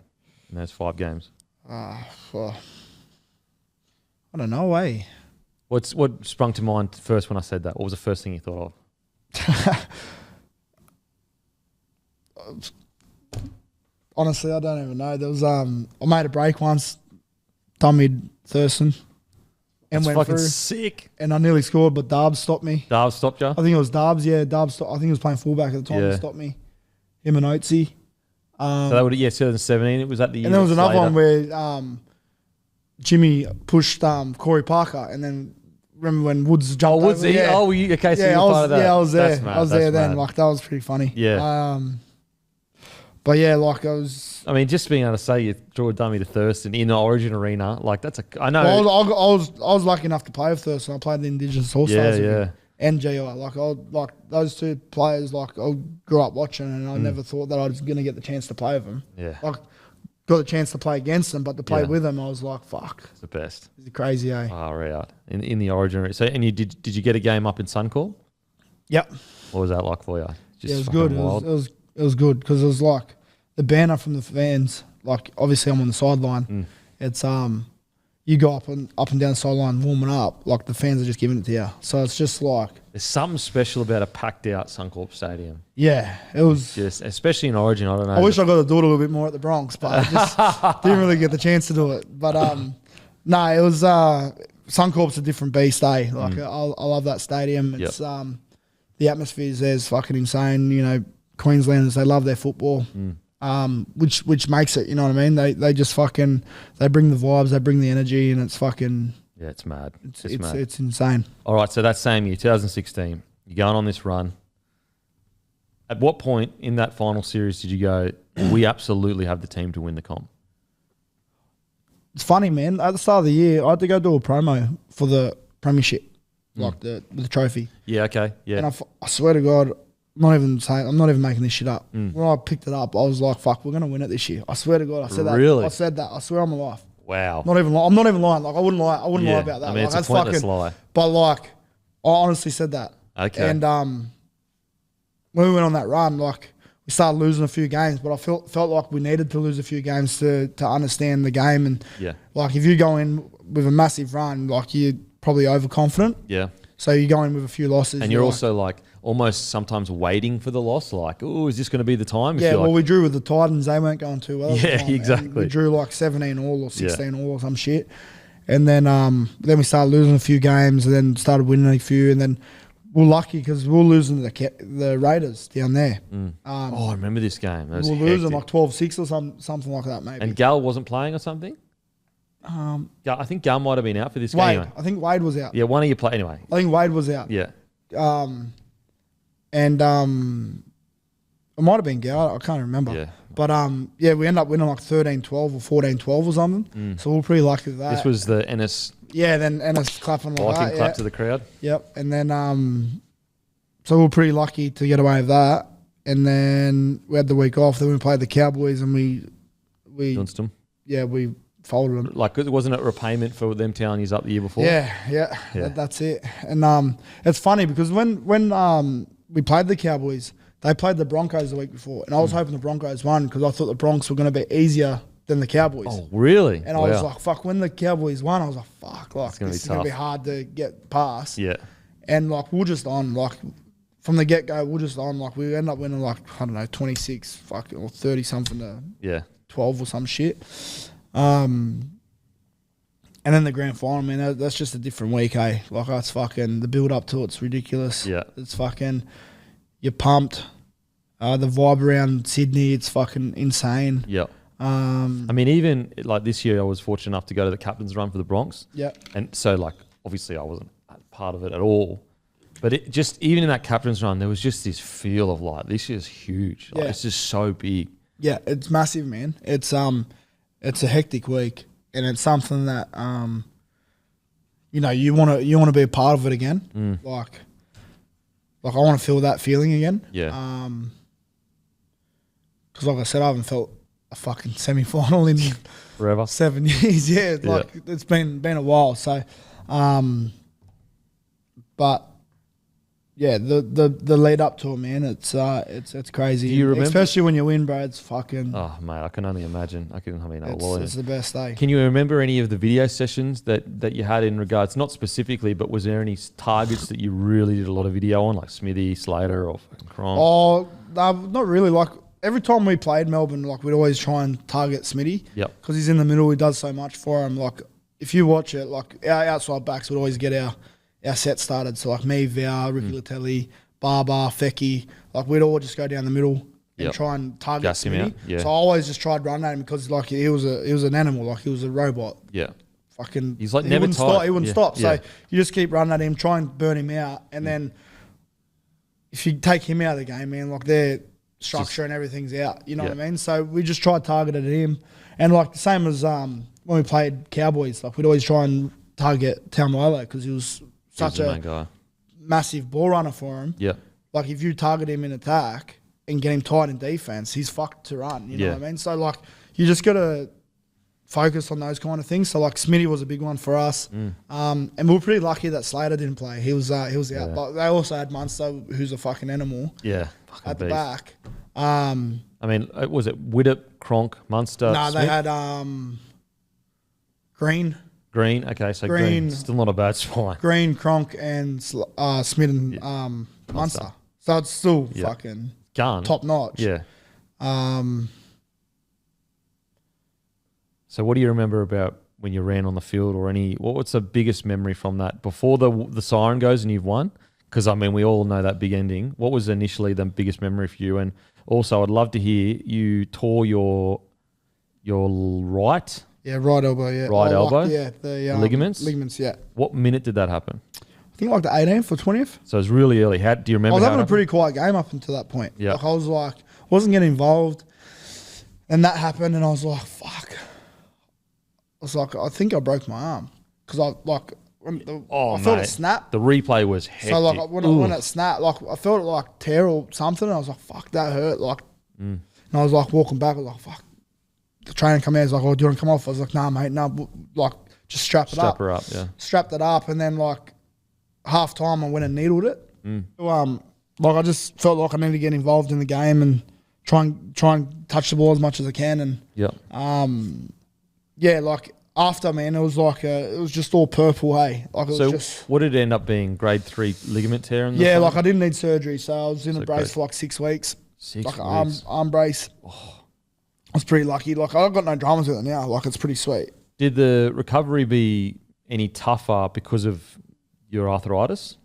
in those 5 games? Well, I don't know, eh? What sprung to mind first when I said that? What was the first thing you thought of? Honestly, I don't even know. There was I made a break once, dummied Thurston, and That's went fucking through. Sick. And I nearly scored, but Darbs stopped me. Darbs stopped you? I think it was Darbs. Yeah, Darbs. I think he was playing fullback at the time. He stopped me. Him and Oatsy. So that would 2017. It was at the year. And there was another one where Jimmy pushed Corey Parker, and then remember when Woods jumped over? Woodsy. Yeah. Oh, okay. So you were part of that. Yeah, I was there. I was there then. Like that was pretty funny. Yeah. But yeah, like I was. I mean, just being able to say you drew a dummy to Thurston in the Origin arena, like that's a. I know. Well, I was lucky enough to play with Thurston. I played the Indigenous All Stars. Yeah. And GI. Like those two players, like I grew up watching, and I never thought that I was going to get the chance to play with them. Yeah. Like got the chance to play against them, but to play with them, I was like, fuck. It's the best. It's crazy, eh? Far out in the Origin. So, and you did you get a game up in Suncorp? Yep. What was that like for you? Just it was good. It was good because it was like the banner from the fans. Like obviously, I'm on the sideline. It's you go up and down the sideline warming up. Like the fans are just giving it to you. So it's just like there's something special about a packed out Suncorp Stadium. Yeah, it was just especially in Origin. I don't know. I wish I got to do it a little bit more at the Bronx, but I just didn't really get the chance to do it. But no, it was Suncorp's a different beast, eh? Like I love that stadium. It's the atmosphere there is fucking insane. You know, Queenslanders, they love their football. Which makes it, you know what I mean? They just fucking they bring the vibes, they bring the energy, and it's fucking it's mad. It's insane. All right, so that same year, 2016, you're going on this run. At what point in that final series did you go, we absolutely have the team to win the comp? It's funny, man. At the start of the year, I had to go do a promo for the Premiership, like the trophy. Yeah, okay, yeah. And I swear to God, I'm not even making this shit up. When I picked it up, I was like, fuck, we're going to win it this year. I swear to God, I said that. Really? I said that. I swear on my life. Wow. I'm not even lying. Like, I wouldn't lie. I wouldn't lie about that. I mean, like, it's a pointless lie. But, like, I honestly said that. Okay. And when we went on that run, like, we started losing a few games, but I felt like we needed to lose a few games to understand the game. And, like, if you go in with a massive run, like, you're probably overconfident. Yeah. So you go in with a few losses. And you're also, like, almost sometimes waiting for the loss, like, oh, is this going to be the time? Yeah, well, we drew with the Titans. They weren't going too well. Yeah, exactly. And we drew like 17 all or 16 all or some shit. And then we started losing a few games and then started winning a few. And then we were lucky because we were losing to the Raiders down there. I remember this game. We were losing like 12-6 or something like that, maybe. And Gal wasn't playing or something? I think Gal might have been out for this game. Anyway. I think Wade was out. Yeah, one of you play anyway. I think Wade was out. Yeah. And it might have been Gal. I can't remember. Yeah. But we ended up winning like 13-12 or 14-12 or something. So we were pretty lucky with that. This was the Ennis. Yeah, then Ennis clapping like that. Clap to the crowd. Yep. And then so we were pretty lucky to get away with that. And then we had the week off. Then we played the Cowboys and we Dunstan. we folded them. Like, wasn't it repayment for them telling you up the year before? Yeah. That's it. And it's funny because when we played the Cowboys, they played the Broncos the week before, and I was hoping the Broncos won because I thought the Bronx were going to be easier than the Cowboys. Oh, really? And I was like, fuck, when the Cowboys won, I was like, fuck, like, this is going to be hard to get past. Yeah. And, like, we were just on, like, from the get-go, we were just on, like, we ended up winning, like, I don't know, 26, or 30-something to 12 or some shit. And then the grand final, man, that's just a different week, eh? Like, that's fucking, the build-up to it's ridiculous. Yeah. It's fucking, you're pumped. The vibe around Sydney, it's fucking insane. Yeah. I mean, even, like, this year I was fortunate enough to go to the captain's run for the Bronx. Yeah. And so, like, obviously I wasn't part of it at all. But it just, even in that captain's run, there was just this feel of, like, this year's huge. Like, it's just so big. Yeah, it's massive, man. It's a hectic week. And it's something that, you know, you want to be a part of it again. Like I want to feel that feeling again. Yeah. Because like I said, I haven't felt a fucking semi-final in forever 7 years. Yeah, like it's been a while. So, but yeah, the lead up to it, man, it's crazy. Do you remember? Especially when you win, bro, it's fucking... Oh, mate, I can only imagine. It's the best day. Can you remember any of the video sessions that you had in regards, not specifically, but was there any targets that you really did a lot of video on, like Smithy, Slater, or fucking Crom? Oh, not really. Like, every time we played Melbourne, like, we'd always try and target Smithy. Yep. Because he's in the middle, he does so much for him. Like, if you watch it, like, our outside backs would always get our set started. So, like, me, VR, Ricky Latelli, Barber, Fecky, like, we'd all just go down the middle and try and target Gas him out. Smitty. So I always just tried running at him because, like, he was an animal, like, he was a robot. Yeah. Fucking, he's like never tired. He wouldn't stop. So you just keep running at him, try and burn him out, and then if you take him out of the game, man, like, structure and everything's out. You know what I mean? So we just tried targeting him. And like the same as when we played Cowboys, like we'd always try and target Taumalolo because he was such a massive ball runner for him. Yeah. Like if you target him in attack and get him tight in defense, he's fucked to run. You know what I mean? So like you just got to focus on those kind of things. So like Smitty was a big one for us. And we were pretty lucky that Slater didn't play. He was out. But they also had Munster, who's a fucking animal. Yeah. At the back. I mean, was it Widdop, Cronk, Munster? No, Smith? they had Green. Green. Okay, so Green. Still not a bad spine. Green, Cronk, and Smith and Munster. So it's still fucking gun. Top notch. Yeah. So what do you remember about when you ran on the field or what's the biggest memory from that before the siren goes and you've won? Because, I mean, we all know that big ending. What was initially the biggest memory for you? And also, I'd love to hear you tore your right... Yeah, right elbow, yeah. Right elbow? The ligaments? Ligaments, yeah. What minute did that happen? I think like the 18th or 20th. So it was really early. Do you remember I was having a pretty quiet game up until that point. Yeah. Like I was wasn't getting involved. And that happened and I was like, fuck. I was like, I think I broke my arm. Because I felt it snap. The replay was hectic. So like when it snapped, like I felt it like tear or something. And I was like, fuck, that hurt. Like, and I was like walking back. I was like, fuck. The trainer come out. He's like, oh, do you want to come off? I was like, nah, mate, no. Like, just strap it up. Strap her up, yeah. Strapped it up, and then like half time, I went and needled it. Like I just felt like I needed to get involved in the game and try and touch the ball as much as I can. And like after, man, it was like it was just all purple, hey. Like it was just. What did it end up being? Grade 3 ligament tear? Like I didn't need surgery, so I was in a brace for like 6 weeks. 6 like weeks. Arm brace. Oh. I was pretty lucky. Like I've got no dramas with it now. Like it's pretty sweet. Did the recovery be any tougher because of your arthritis?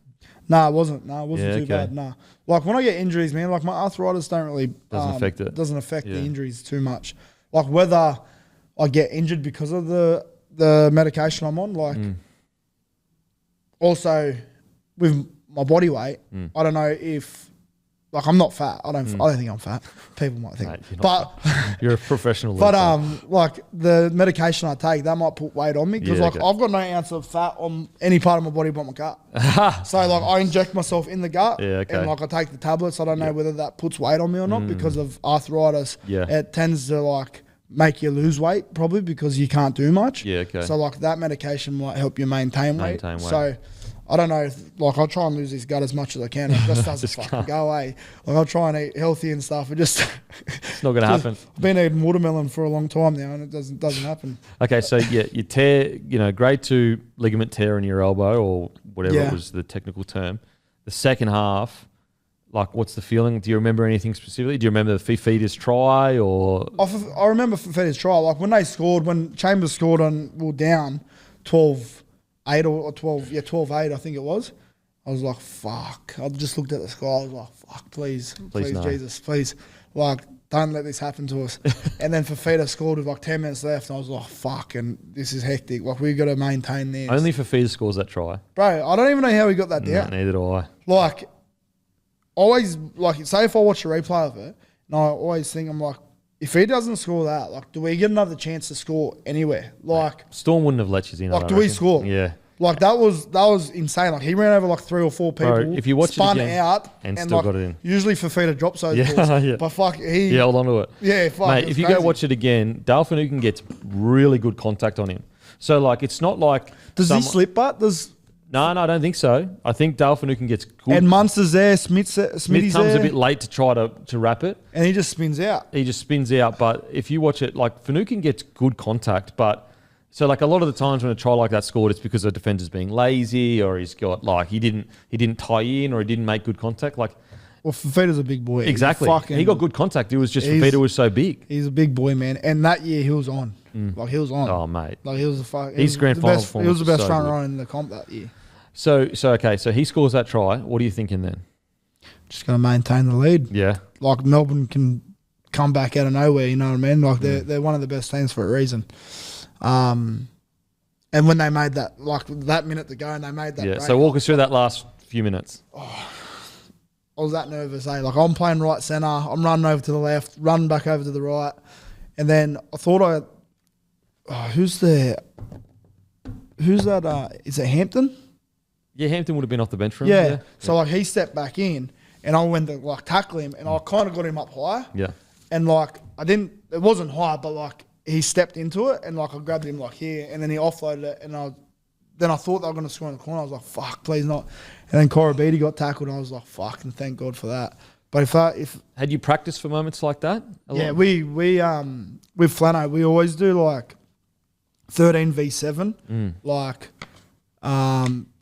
No, it wasn't. No, it wasn't too bad. No. Like when I get injuries, man, like my arthritis doesn't affect it. Doesn't affect the injuries too much. Like whether I get injured because of the medication I'm on, like also with my body weight, I don't know if like I'm not fat. I don't think I'm fat. People might think. Mate, but you're a professional. But like the medication I take, that might put weight on me because I've got no ounce of fat on any part of my body but my gut. So like I inject myself in the gut and like I take the tablets. I don't know whether that puts weight on me or not because of arthritis. It tends to like make you lose weight probably because you can't do much. So like that medication might help you maintain weight. So I don't know, like I'll try and lose this gut as much as I can. It just doesn't fucking go away. Like I'll try and eat healthy and stuff. It just it's not going to happen. I've been eating watermelon for a long time now and it doesn't happen. Okay, so you tear, grade 2 ligament tear in your elbow or whatever was the technical term. The second half, like what's the feeling? Do you remember anything specifically? Do you remember the Fifita's try or? I remember Fifita's try. Like when Chambers scored down 12-8 or 12-8, I think it was. I was like, fuck. I just looked at the sky. I was like, fuck, please no. Jesus, please. Like, don't let this happen to us. And then Fifita scored with like 10 minutes left. And I was like, fuck, and this is hectic. Like, we've got to maintain this. Only Fifita scores that try. Bro, I don't even know how he got that down. No, neither do I. Like, always, like, say if I watch a replay of it, and I always think, I'm like, if he doesn't score that, like, do we get another chance to score anywhere? Like, Storm wouldn't have let you in. Like, do we score? Yeah. Like that was insane. Like he ran over like 3 or 4 people. Bro, if you watch spun it again out and still like, got it in. Usually Fifita drops those balls. But fuck, he held on to it. Yeah, fuck. Mate, if you go watch it again, Dale Finucane gets really good contact on him. So like, it's not like he slip butt? No, I don't think so. I think Dale Finucane gets good. And Munster's there, Smith comes a bit late to try to wrap it. And he just spins out. But if you watch it, like Finucane gets good contact, but so like a lot of the times when a try like that scored, it's because the defender's being lazy or he's got like he didn't tie in or he didn't make good contact. Like, well, Fifita's a big boy. Exactly. He got good contact. It was just Fifita was so big. He's a big boy, man. And that year he was on. Like he was on. Oh mate. Like he was a fuck. His grand final performance. He was the best front runner in the comp that year. So okay. So he scores that try. What are you thinking then? Just going to maintain the lead. Yeah. Like Melbourne can come back out of nowhere. You know what I mean? Like they're one of the best teams for a reason. And when they made that, like that minute to go, and they made that. Yeah. So walk us through that last few minutes. I was that nervous. Like I'm playing right centre. I'm running over to the left, running back over to the right, and then I thought who's there? Who's that? Is it Hampton? Yeah, Hampton would have been off the bench for him. Yeah. So like he stepped back in, and I went to like tackle him, and I kind of got him up high. Yeah. And like I didn't. It wasn't high, but like he stepped into it, and like I grabbed him like here, and then he offloaded it, and then I thought they were going to score in the corner. I was like, fuck, please not. And then Cora Beatty got tackled, and I was like, fuck, and thank God for that. But if had you practiced for moments like that? Yeah, we with Flano, we always do like 13v7, like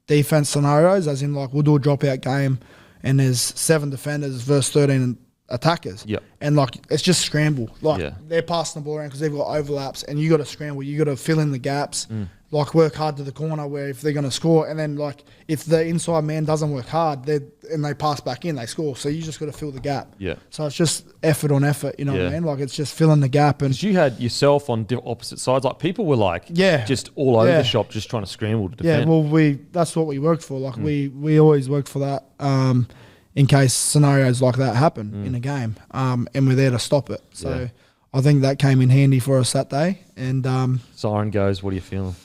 defense scenarios, as in like we'll do a dropout game and there's 7 defenders versus 13 attackers. Yeah. And like it's just scramble. Like Yeah. they're passing the ball around because they've got overlaps, and you got to scramble. You got to fill in the gaps. Like work hard to the corner where if they're going to score, and then like if the inside man doesn't work hard, and they pass back in, they score. So you just got to fill the gap. Yeah. So it's just effort on effort, you know what I Yeah. mean? Like it's just filling the gap. And Because you had yourself on opposite sides. Like people were like, just all over the shop, just trying to scramble to defend. yeah, well that's what we worked for. Like we always worked for that in case scenarios like that happen in a game, and we're there to stop it. So I think that came in handy for us that day. And Siren goes, what are you feeling?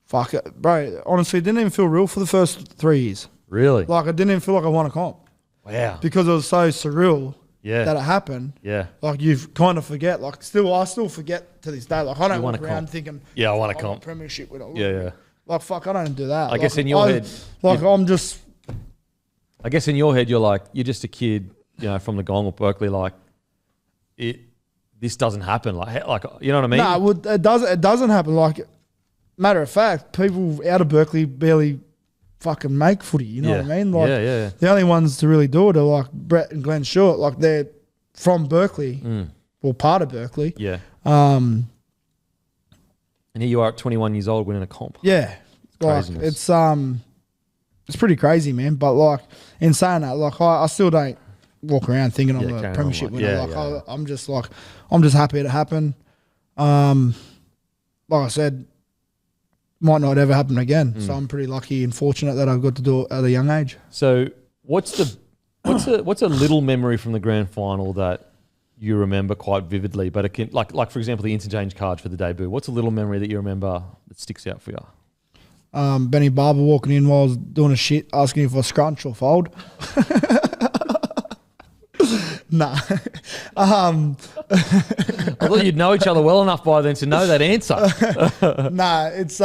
fuck it, bro. Honestly, it didn't even feel real for the first 3 years. Really? Like, I didn't even feel like I won a comp. Wow. Because it was so surreal Yeah. that it happened. Yeah. Like, you kind of forget. Like, I still forget to this day. Like, I don't won a walk around comp. thinking, Yeah, I won a I'm comp. Premiership winner. Yeah, yeah. Like, fuck, I don't do that. I guess in your head... Like, I'm just... I guess in your head, you're just a kid, from the Gong or Berkeley, like, this doesn't happen. Like, you know what I mean? Nah, well, it doesn't happen. Like, matter of fact, people out of Berkeley barely fucking make footy. You know what I mean? Like, yeah. the only ones to really do it are like Brett and Glenn Short. Like, they're from Berkeley, or part of Berkeley. Yeah. Um, And here you are at 21 years old winning a comp. yeah, like it's pretty crazy, man. But like in saying that, like I still don't walk around thinking I'm a Premiership winner. I'm just happy it happened. Like I said, might not ever happen again. So I'm pretty lucky and fortunate that I got to do it at a young age. So what's a little memory from the grand final that you remember quite vividly? But it can, like for example, the interchange card for the debut. What's a little memory that you remember that sticks out for you? Benny Barber walking in while I was doing a shit, asking if I scrunch or fold. Nah. I thought you'd know each other well enough by then to know that answer. Nah, it's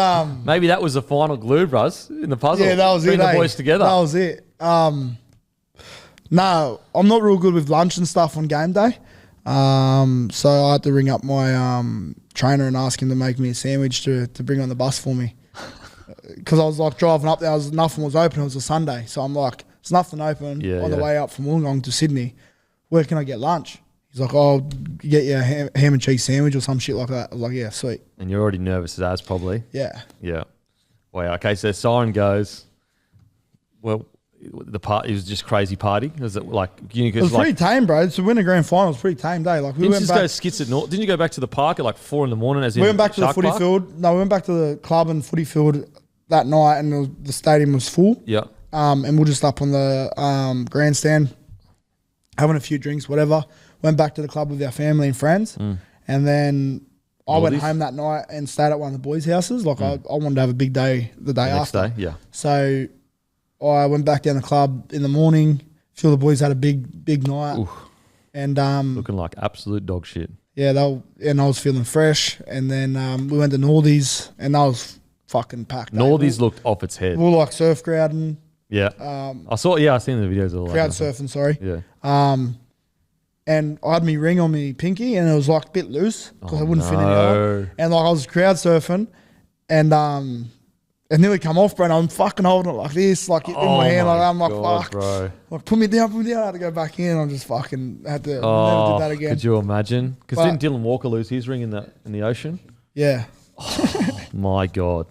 Maybe that was the final glue, Bruz, in the puzzle. Yeah, that was Bring it. the boys together. That was it. No, I'm not real good with lunch and stuff on game day. So I had to ring up my trainer and ask him to make me a sandwich to bring on the bus for me. Because I was like driving up there, nothing was open. It was a Sunday, so I'm like, there's nothing open on the way up from Wollongong to Sydney. Where can I get lunch? He's like, oh, get you a ham and cheese sandwich or some shit like that. I was like, yeah, sweet. And you're already nervous as probably. Yeah. Yeah. Wow. Okay, so siren goes. Well, it was just crazy party. Was it like? It was pretty tame, bro. To win a grand final was pretty tame day. Like we didn't went you back. Go skits at North? Didn't you go back to the park at like 4 a.m? As in we went back to the Shark footy Park? field. No, we went back to the club and footy field that night, and the stadium was full. Yeah. And we're just up on the grandstand, having a few drinks, whatever. Went back to the club with our family and friends, and then I went home that night and stayed at one of the boys' houses. Like I wanted to have a big day the day Next after. day, yeah. So I went back down the club in the morning. A few of the boys had a big night, and looking like absolute dog shit. Yeah, and I was feeling fresh. And then we went to Northies, and that was fucking packed. Northies looked off its head. We were like surf crowding. Yeah, I seen the videos all crowd surfing. Sorry. Yeah. And I had my ring on my pinky, and it was like a bit loose because I wouldn't fit in it. And like I was crowd surfing, and it nearly come off, bro. And I'm fucking holding it like this, like in my hand. Like I'm like, fuck, bro. Like put me down. I had to go back in. I just fucking had to never did that again. Could you imagine? Because didn't Dylan Walker lose his ring in the ocean? Yeah. Oh, my God.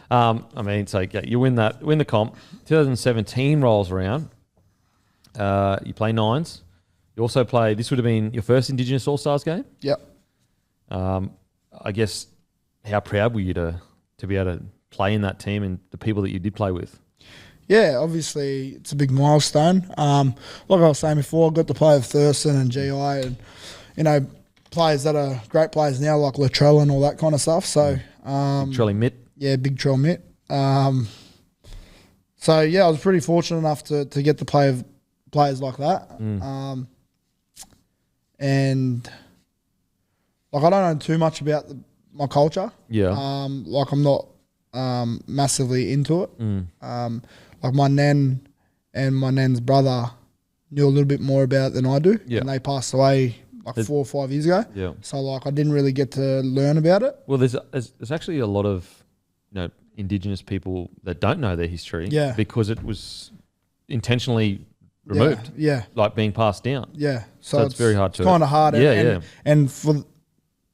I mean, so you win the comp. 2017 rolls around. You play nines. You also play. This would have been your first Indigenous All Stars game. Yep. I guess how proud were you to be able to play in that team and the people that you did play with? Yeah, obviously it's a big milestone. Like I was saying before, I got to play with Thurston and GI and, you know, players that are great players now like Latrell and all that kind of stuff. So, Trelly Mitt. yeah, big Trell Mitt. So, yeah, I was pretty fortunate enough to get to play with players like that. And, like, I don't know too much about my culture. Yeah. Like, I'm not massively into it. Like, my nan and my nan's brother knew a little bit more about it than I do. Yeah. And they passed away like 4 or 5 years ago. Yeah. So, like, I didn't really get to learn about it. Well, there's actually a lot of, you know, Indigenous people that don't know their history. Yeah. Because it was intentionally removed. Yeah. Like being passed down. Yeah. So it's very hard to. It's kind of hard. Yeah, And for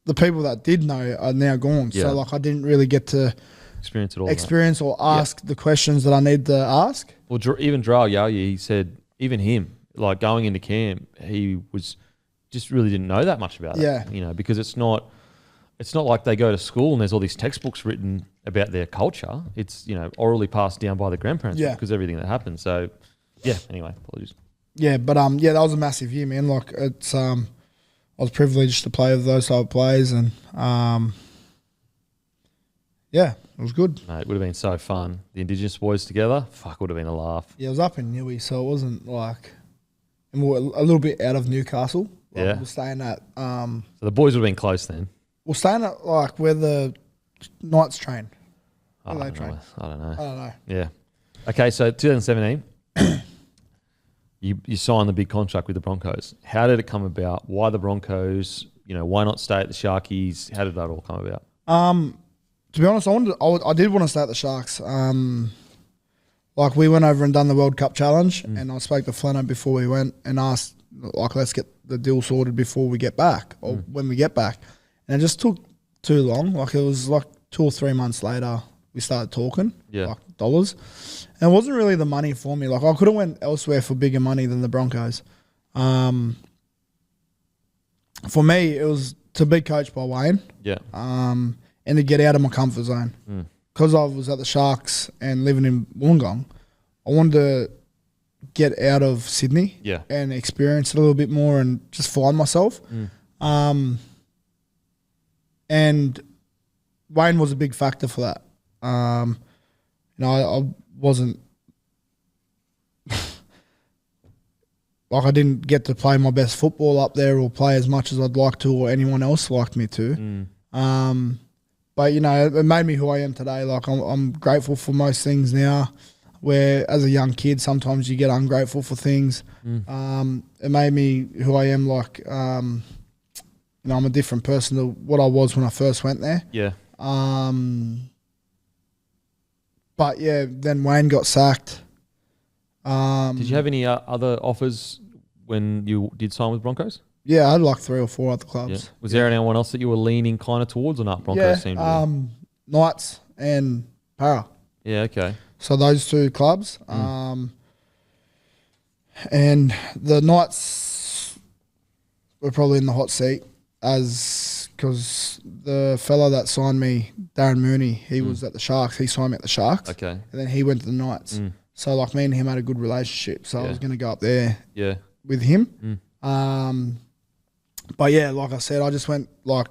the people that did know are now gone. Yeah. So, like, I didn't really get to Experience it all. experience or ask the questions that I need to ask. Well, even Dral Yaya, he said, even him, like going into camp, he was just really didn't know that much about it. Yeah. You know, because it's not like they go to school and there's all these textbooks written about their culture. It's, you know, orally passed down by the grandparents because everything that happened. So, yeah. Anyway, apologies. Yeah, but yeah, that was a massive year, man. Like, it's I was privileged to play with those type of players, and yeah, it was good. Mate, it would have been so fun. The Indigenous boys together, fuck, would have been a laugh. Yeah, it was up in Newey, so it wasn't like, and we're a little bit out of Newcastle. Like, Yeah. we're staying at So the boys would have been close then. we're staying at like where the Knights train. I Where don't they train. know. I don't know. I don't know. Yeah. Okay, so 2017, you signed the big contract with the Broncos. How did it come about? Why the Broncos? You know, why not stay at the Sharkies? How did that all come about? To be honest, I did want to stay at the Sharks. Like, we went over and done the World Cup challenge, and I spoke to Flano before we went and asked, like, let's get the deal sorted before we get back or when we get back. And it just took too long. Like, it was like 2 or 3 months later we started talking, like dollars. And it wasn't really the money for me. Like, I could have went elsewhere for bigger money than the Broncos. For me, it was to be coached by Wayne. Yeah. And to get out of my comfort zone. Because I was at the Sharks and living in Wollongong, I wanted to get out of Sydney and experience it a little bit more and just find myself. And Wayne was a big factor for that. You know, I wasn't like, I didn't get to play my best football up there or play as much as I'd like to or anyone else liked me to. But, you know, it made me who I am today. Like, I'm grateful for most things now, where as a young kid, sometimes you get ungrateful for things. It made me who I am. Like, you know, I'm a different person to what I was when I first went there. Yeah. But, yeah, then Wayne got sacked. Did you have any other offers when you did sign with Broncos? Yeah, I had like 3 or 4 other clubs. Yeah. Was there anyone else that you were leaning kind of towards or not? Broncos seemed to be. Knights and Para. Yeah, okay. So those 2 clubs. And the Knights were probably in the hot seat because the fella that signed me, Darren Mooney, he was at the Sharks. He signed me at the Sharks. Okay. And then he went to the Knights. So, like, me and him had a good relationship. So I was going to go up there with him. But yeah, like I said, I just went to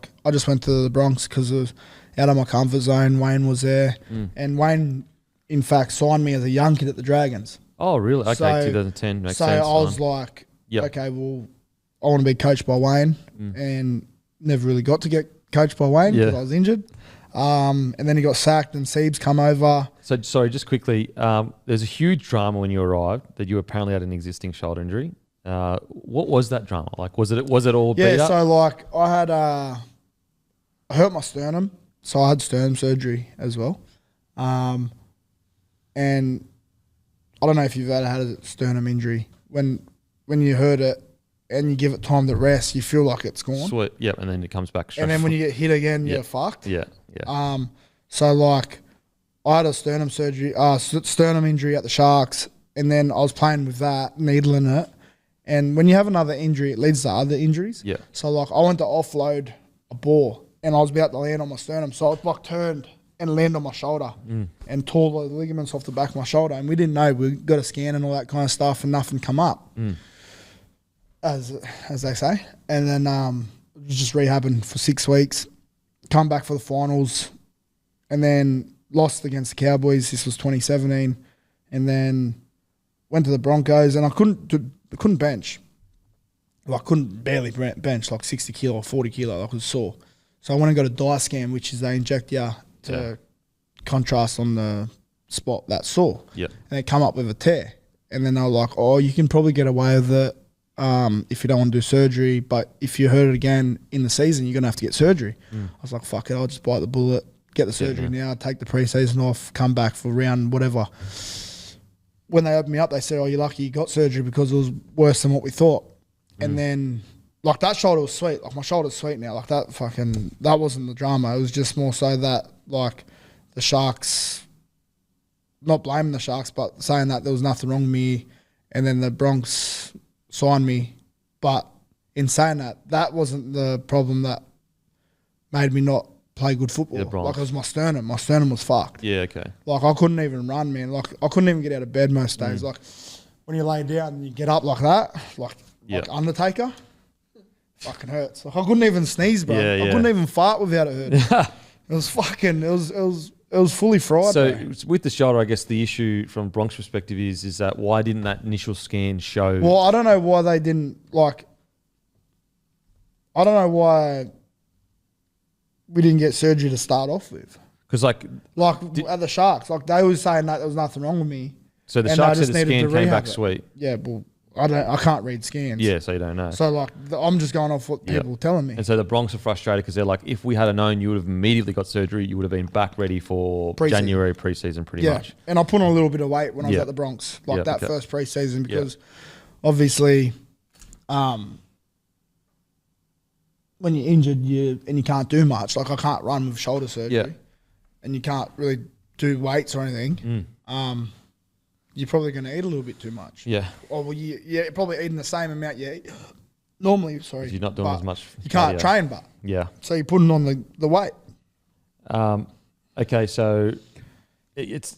the Bronx because it was out of my comfort zone. Wayne was there, and Wayne, in fact, signed me as a young kid at the Dragons. Oh, really? Okay, So- 2010 makes So sense. I was like, okay, well, I want to be coached by Wayne, and never really got to get coached by Wayne because I was injured. And then he got sacked, and Siebes come over. So, sorry, just quickly, there's a huge drama when you arrived that you apparently had an existing shoulder injury. What was that drama? Like, was it all beat up? So like I had I hurt my sternum, so I had sternum surgery as well. And I don't know if you've ever had a sternum injury. When you hurt it and you give it time to rest, you feel like it's gone. Sweet. Yep, and then it comes back straight. And then when you get hit again, you're fucked. Yeah. So like I had a sternum injury at the Sharks, and then I was playing with that, needling it. And when you have another injury, it leads to other injuries. Yeah. So, like, I went to offload a ball, and I was about to land on my sternum. So I was, like, turned and land on my shoulder and tore the ligaments off the back of my shoulder. And we didn't know. We got a scan and all that kind of stuff and nothing come up, as they say. And then just rehabbing for 6 weeks, come back for the finals, and then lost against the Cowboys. This was 2017. And then went to the Broncos, and I couldn't bench. Like, couldn't barely bench, like 60 kilo or 40 kilo. Like, I was sore. So I went and got a dye scan, which is they inject you to contrast on the spot that's sore. Yep. And it come up with a tear. And then they were like, oh, you can probably get away with it if you don't want to do surgery. But if you hurt it again in the season, you're going to have to get surgery. I was like, fuck it, I'll just bite the bullet, get the surgery now, take the pre-season off, come back for round whatever. When they opened me up, they said, oh, you're lucky you got surgery because it was worse than what we thought. And then, like, that shoulder was sweet. Like, my shoulder's sweet now. Like, that wasn't the drama. It was just more so that, like, the Sharks, not blaming the Sharks, but saying that there was nothing wrong with me. And then the Bronx signed me. But in saying that, that wasn't the problem that made me not play good football. Like, it was my sternum. My sternum was fucked. Yeah, okay. Like, I couldn't even run, man. Like, I couldn't even get out of bed most days. Like, when you lay down and you get up like that, like Undertaker, fucking hurts. Like, I couldn't even sneeze, bro. I couldn't even fart without it hurting. It was fucking, it was fully fried. So bro. with the shoulder, I guess the issue from Bronx perspective is that why didn't that initial scan show? Well, I don't know why they didn't, like, I don't know why we didn't get surgery to start off with. Because at the Sharks, like, they were saying that there was nothing wrong with me. So the Sharks said the scan came back sweet. Yeah, well, I can't read scans. Yeah, so you don't know. So, like, I'm just going off what people are telling me. And so the Bronx are frustrated because they're like, if we had known you would have immediately got surgery, you would have been back ready for January preseason pretty much. And I put on a little bit of weight when I was at the Bronx, like that first preseason, because obviously when you're injured and you can't do much, like I can't run with shoulder surgery and you can't really do weights or anything, you're probably going to eat a little bit too much. Yeah. Or well, you're probably eating the same amount you eat. Normally, sorry. You're not doing as much. You can't train, but. Yeah. So you're putting on the weight. Okay, so it's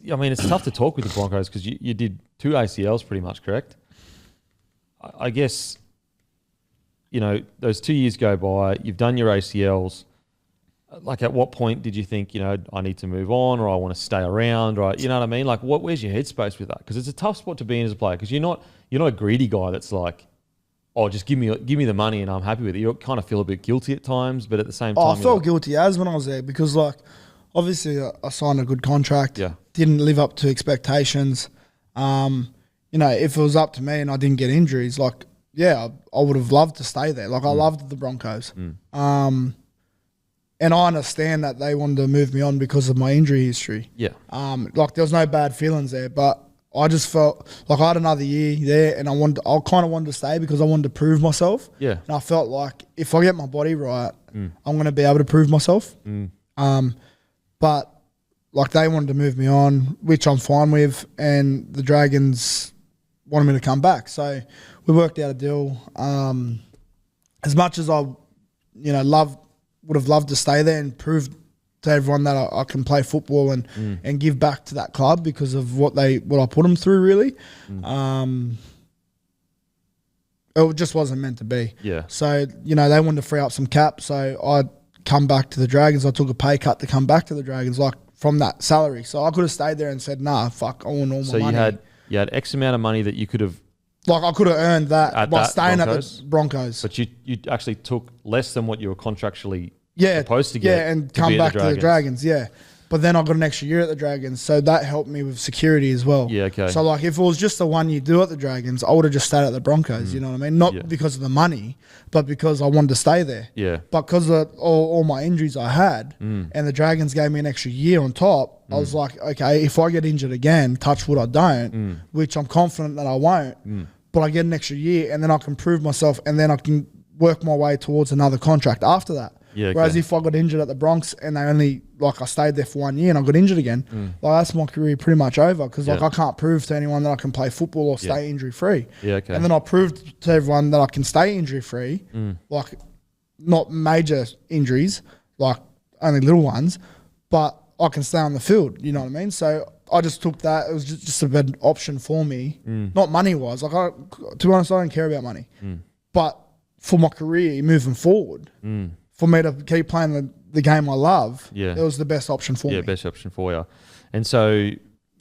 tough to talk with the Broncos because you did 2 ACLs pretty much, correct? I guess, those 2 years go by, you've done your ACLs. Like, at what point did you think, I need to move on or I want to stay around, or, you know what I mean? Like, where's your headspace with that? Because it's a tough spot to be in as a player because you're not a greedy guy that's like, oh, just give me the money and I'm happy with it. You kind of feel a bit guilty at times, but at the same time, I felt guilty as when I was there because, like, obviously I signed a good contract. Yeah. Didn't live up to expectations. If it was up to me and I didn't get injuries, like, I would have loved to stay there. Like, I loved the Broncos. And I understand that they wanted to move me on because of my injury history. Yeah. Like, there was no bad feelings there, but I just felt like I had another year there and I kind of wanted to stay because I wanted to prove myself. Yeah. And I felt like if I get my body right, I'm going to be able to prove myself. But, like, they wanted to move me on, which I'm fine with, and the Dragons wanted me to come back. So we worked out a deal. As much as I, would have loved to stay there and prove to everyone that I can play football and give back to that club because of what I put them through, really. It just wasn't meant to be. Yeah. So, they wanted to free up some cap, so I'd come back to the Dragons. I took a pay cut to come back to the Dragons, like, from that salary. So I could have stayed there and said, nah, fuck, I want all my money. So you had X amount of money that you could have... Like, I could have earned that by staying at the Broncos. But you actually took less than what you were contractually supposed to get. Yeah, and come back to the Dragons, But then I got an extra year at the Dragons, so that helped me with security as well. Yeah, okay. So, like, if it was just a 1 year deal at the Dragons, I would have just stayed at the Broncos, you know what I mean? Not because of the money, but because I wanted to stay there. Yeah. But because of all my injuries I had, and the Dragons gave me an extra year on top, I was like, okay, if I get injured again, touch wood I don't, which I'm confident that I won't, but I get an extra year and then I can prove myself and then I can work my way towards another contract after that. Yeah, okay. Whereas if I got injured at the Bronx and I stayed there for 1 year and I got injured again, like, that's my career pretty much over because I can't prove to anyone that I can play football or stay injury free. Yeah, okay. And then I proved to everyone that I can stay injury free, like, not major injuries, like only little ones, but I can stay on the field. You know what I mean? So I just took that. It was just a better option for me, not money wise. Like to be honest, I don't care about money, but for my career moving forward, for me to keep playing the game I love, it was the best option for me. Yeah, best option for you. And so,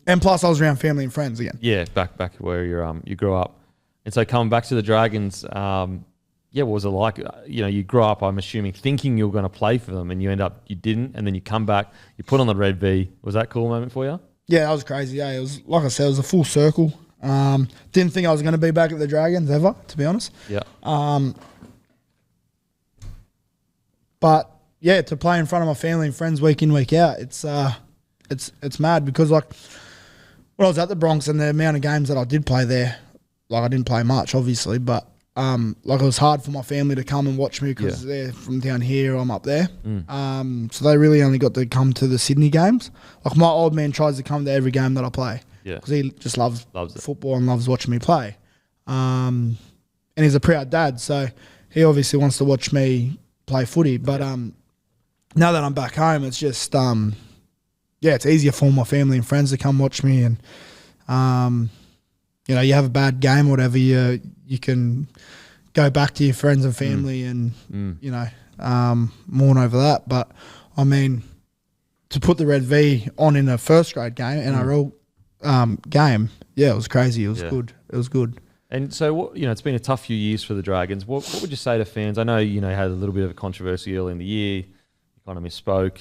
and plus I was around family and friends again. Yeah, back where you grew up. And so coming back to the Dragons, what was it like? You grew up, I'm assuming, thinking you were going to play for them, and you didn't, and then you come back, you put on the red V. Was that a cool moment for you? Yeah, that was crazy. Yeah, it was, like I said, it was a full circle. Didn't think I was going to be back at the Dragons ever, to be honest. Yeah. But yeah, to play in front of my family and friends week in, week out, it's mad because like when I was at the Broncos and the amount of games that I did play there, like I didn't play much, obviously, but like it was hard for my family to come and watch me because they're from down here, I'm up there. So they really only got to come to the Sydney games. Like my old man tries to come to every game that I play because he just loves football and loves watching me play. And he's a proud dad, so he obviously wants to watch me play footy. But now that I'm back home, it's just it's easier for my family and friends to come watch me. And you have a bad game or whatever, you can go back to your friends and family and mourn over that. But I mean, to put the red V on in a first grade game, NRL game, it was crazy. It was good. It was good. And so, it's been a tough few years for the Dragons. What would you say to fans? I know, you had a little bit of a controversy early in the year. You kind of misspoke,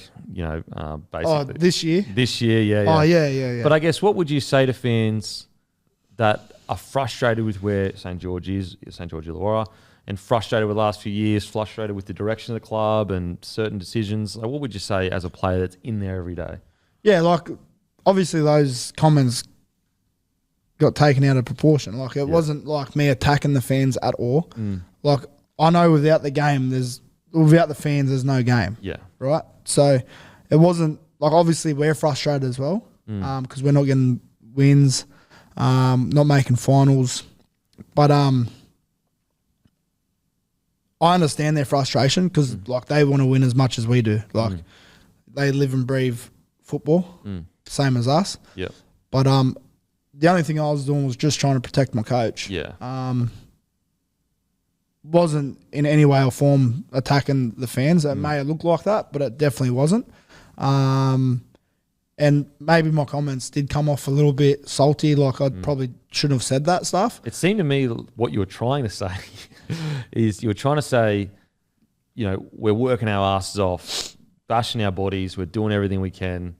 basically. Oh, this year? This year, yeah. Oh, yeah. But I guess what would you say to fans that are frustrated with where St. George Illawarra, and frustrated with the last few years, frustrated with the direction of the club and certain decisions? Like, what would you say as a player that's in there every day? Yeah, like, obviously those comments got taken out of proportion. Like, it wasn't like me attacking the fans at all. Like, I know without the fans, there's no game. Yeah. Right? So it wasn't, like, obviously we're frustrated as well because we're not getting wins, not making finals. But I understand their frustration because, like, they want to win as much as we do. Like, they live and breathe football, same as us. Yeah. But the only thing I was doing was just trying to protect my coach. Yeah. Wasn't in any way or form attacking the fans. It may have looked like that, but it definitely wasn't. And maybe my comments did come off a little bit salty, like I probably shouldn't have said that stuff. It seemed to me what you were trying to say is you were trying to say, we're working our asses off, bashing our bodies, we're doing everything we can.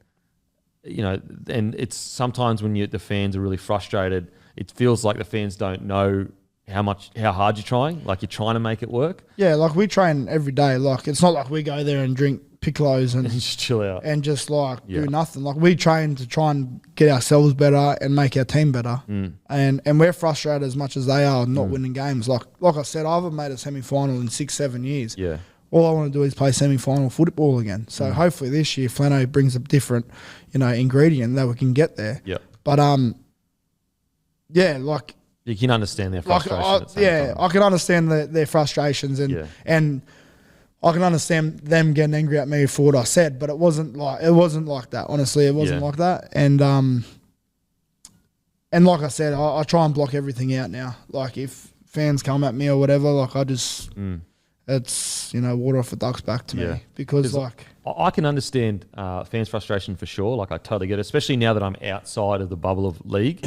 And it's sometimes when the fans are really frustrated, it feels like the fans don't know how hard you're trying. Like, you're trying to make it work. Yeah, like we train every day. Like, it's not like we go there and drink piccolos and just chill out and just do nothing. Like, we train to try and get ourselves better and make our team better. And we're frustrated as much as they are not winning games. Like I said, I haven't made a semi-final in 6-7 years. Yeah. All I want to do is play semi-final football again. So hopefully this year Flano brings a different, ingredient that we can get there. Yeah. But like, you can understand their frustration. I can understand their frustrations and I can understand them getting angry at me for what I said. But it wasn't like that. Honestly, it wasn't like that. And like I said, I try and block everything out now. Like, if fans come at me or whatever, like, I just it's water off a duck's back to me because like I can understand fans' frustration for sure. Like, I totally get it, especially now that I'm outside of the bubble of league.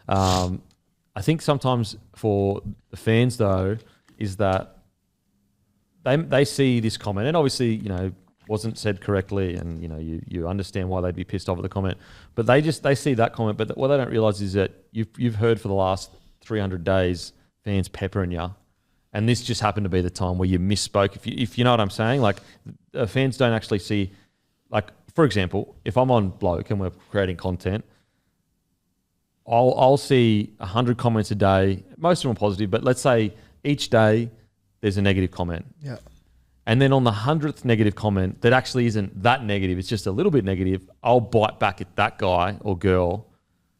I think sometimes for the fans, though, is that they see this comment, and obviously, wasn't said correctly, and you understand why they'd be pissed off at the comment, but they see that comment, but what they don't realise is that you've heard for the last 300 days fans peppering you, and this just happened to be the time where you misspoke. If you know what I'm saying, like, fans don't actually see, like, for example, if I'm on Bloke and we're creating content, I'll see 100 comments a day. Most of them are positive, but let's say each day there's a negative comment. Yeah. And then on the 100th negative comment that actually isn't that negative, it's just a little bit negative, I'll bite back at that guy or girl.